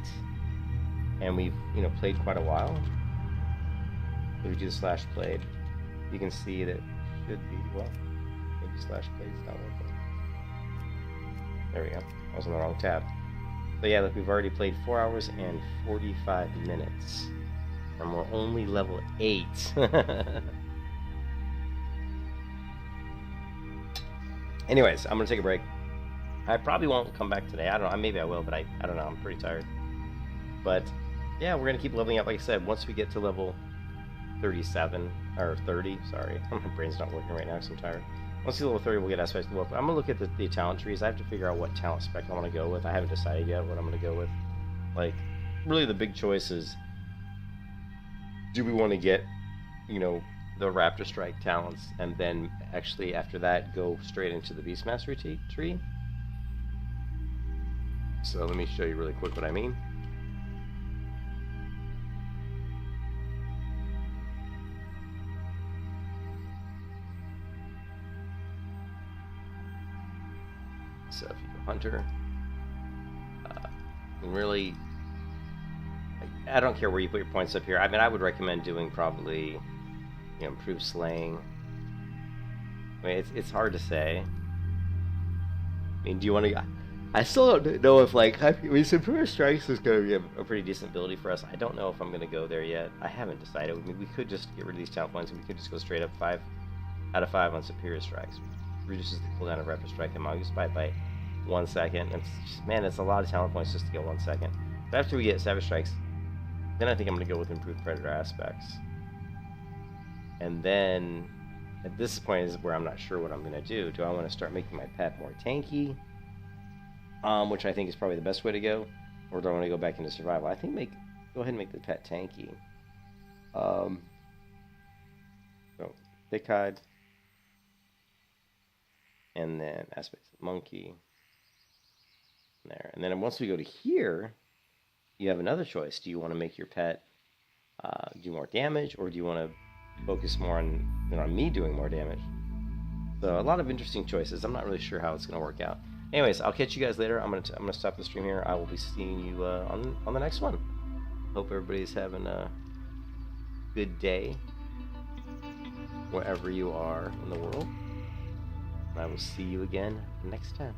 and we've played quite a while. If we do the /played, you can see that it should be maybe /played's not working. There we go. I was on the wrong tab. So yeah, look, we've already played 4 hours and 45 minutes. And we're only level 8. Anyways, I'm going to take a break. I probably won't come back today. I don't know. Maybe I will, but I don't know. I'm pretty tired. But yeah, we're going to keep leveling up. Like I said, once we get to level 37, or 30, sorry. My brain's not working right now because I'm tired. Once we get level 30, we'll get aspects of the wolf. I'm going to look at the talent trees. I have to figure out what talent spec I want to go with. I haven't decided yet what I'm going to go with. Like, really the big choice is, do we want to get, the Raptor Strike talents, and then actually after that go straight into the Beastmaster tree? So let me show you really quick what I mean. So if you go Hunter, and really, I don't care where you put your points up here. I mean, I would recommend doing probably, improved slaying. I mean, it's hard to say. I mean, do you want to? I still don't know if Superior Strikes is going to be a pretty decent ability for us. I don't know if I'm going to go there yet. I haven't decided. I mean, we could just get rid of these talent points and we could just go straight up 5 out of 5 on Superior Strikes. Reduces the cooldown of Raptor Strike and Mongoose Bite by 1 second. It's a lot of talent points just to get 1 second. But after we get Savage Strikes, then I think I'm going to go with improved Predator aspects. And then, at this point is where I'm not sure what I'm going to do. Do I want to start making my pet more tanky? Which I think is probably the best way to go. Or do I want to go back into survival? I think go ahead and make the pet tanky. So, thick hide. And then aspects of the monkey. There. And then once we go to here, you have another choice. Do you want to make your pet do more damage, or do you want to focus more on me doing more damage? So a lot of interesting choices. I'm not really sure how it's going to work out. Anyways, I'll catch you guys later. I'm gonna stop the stream here. I will be seeing you on the next one. Hope everybody's having a good day wherever you are in the world. And I will see you again next time.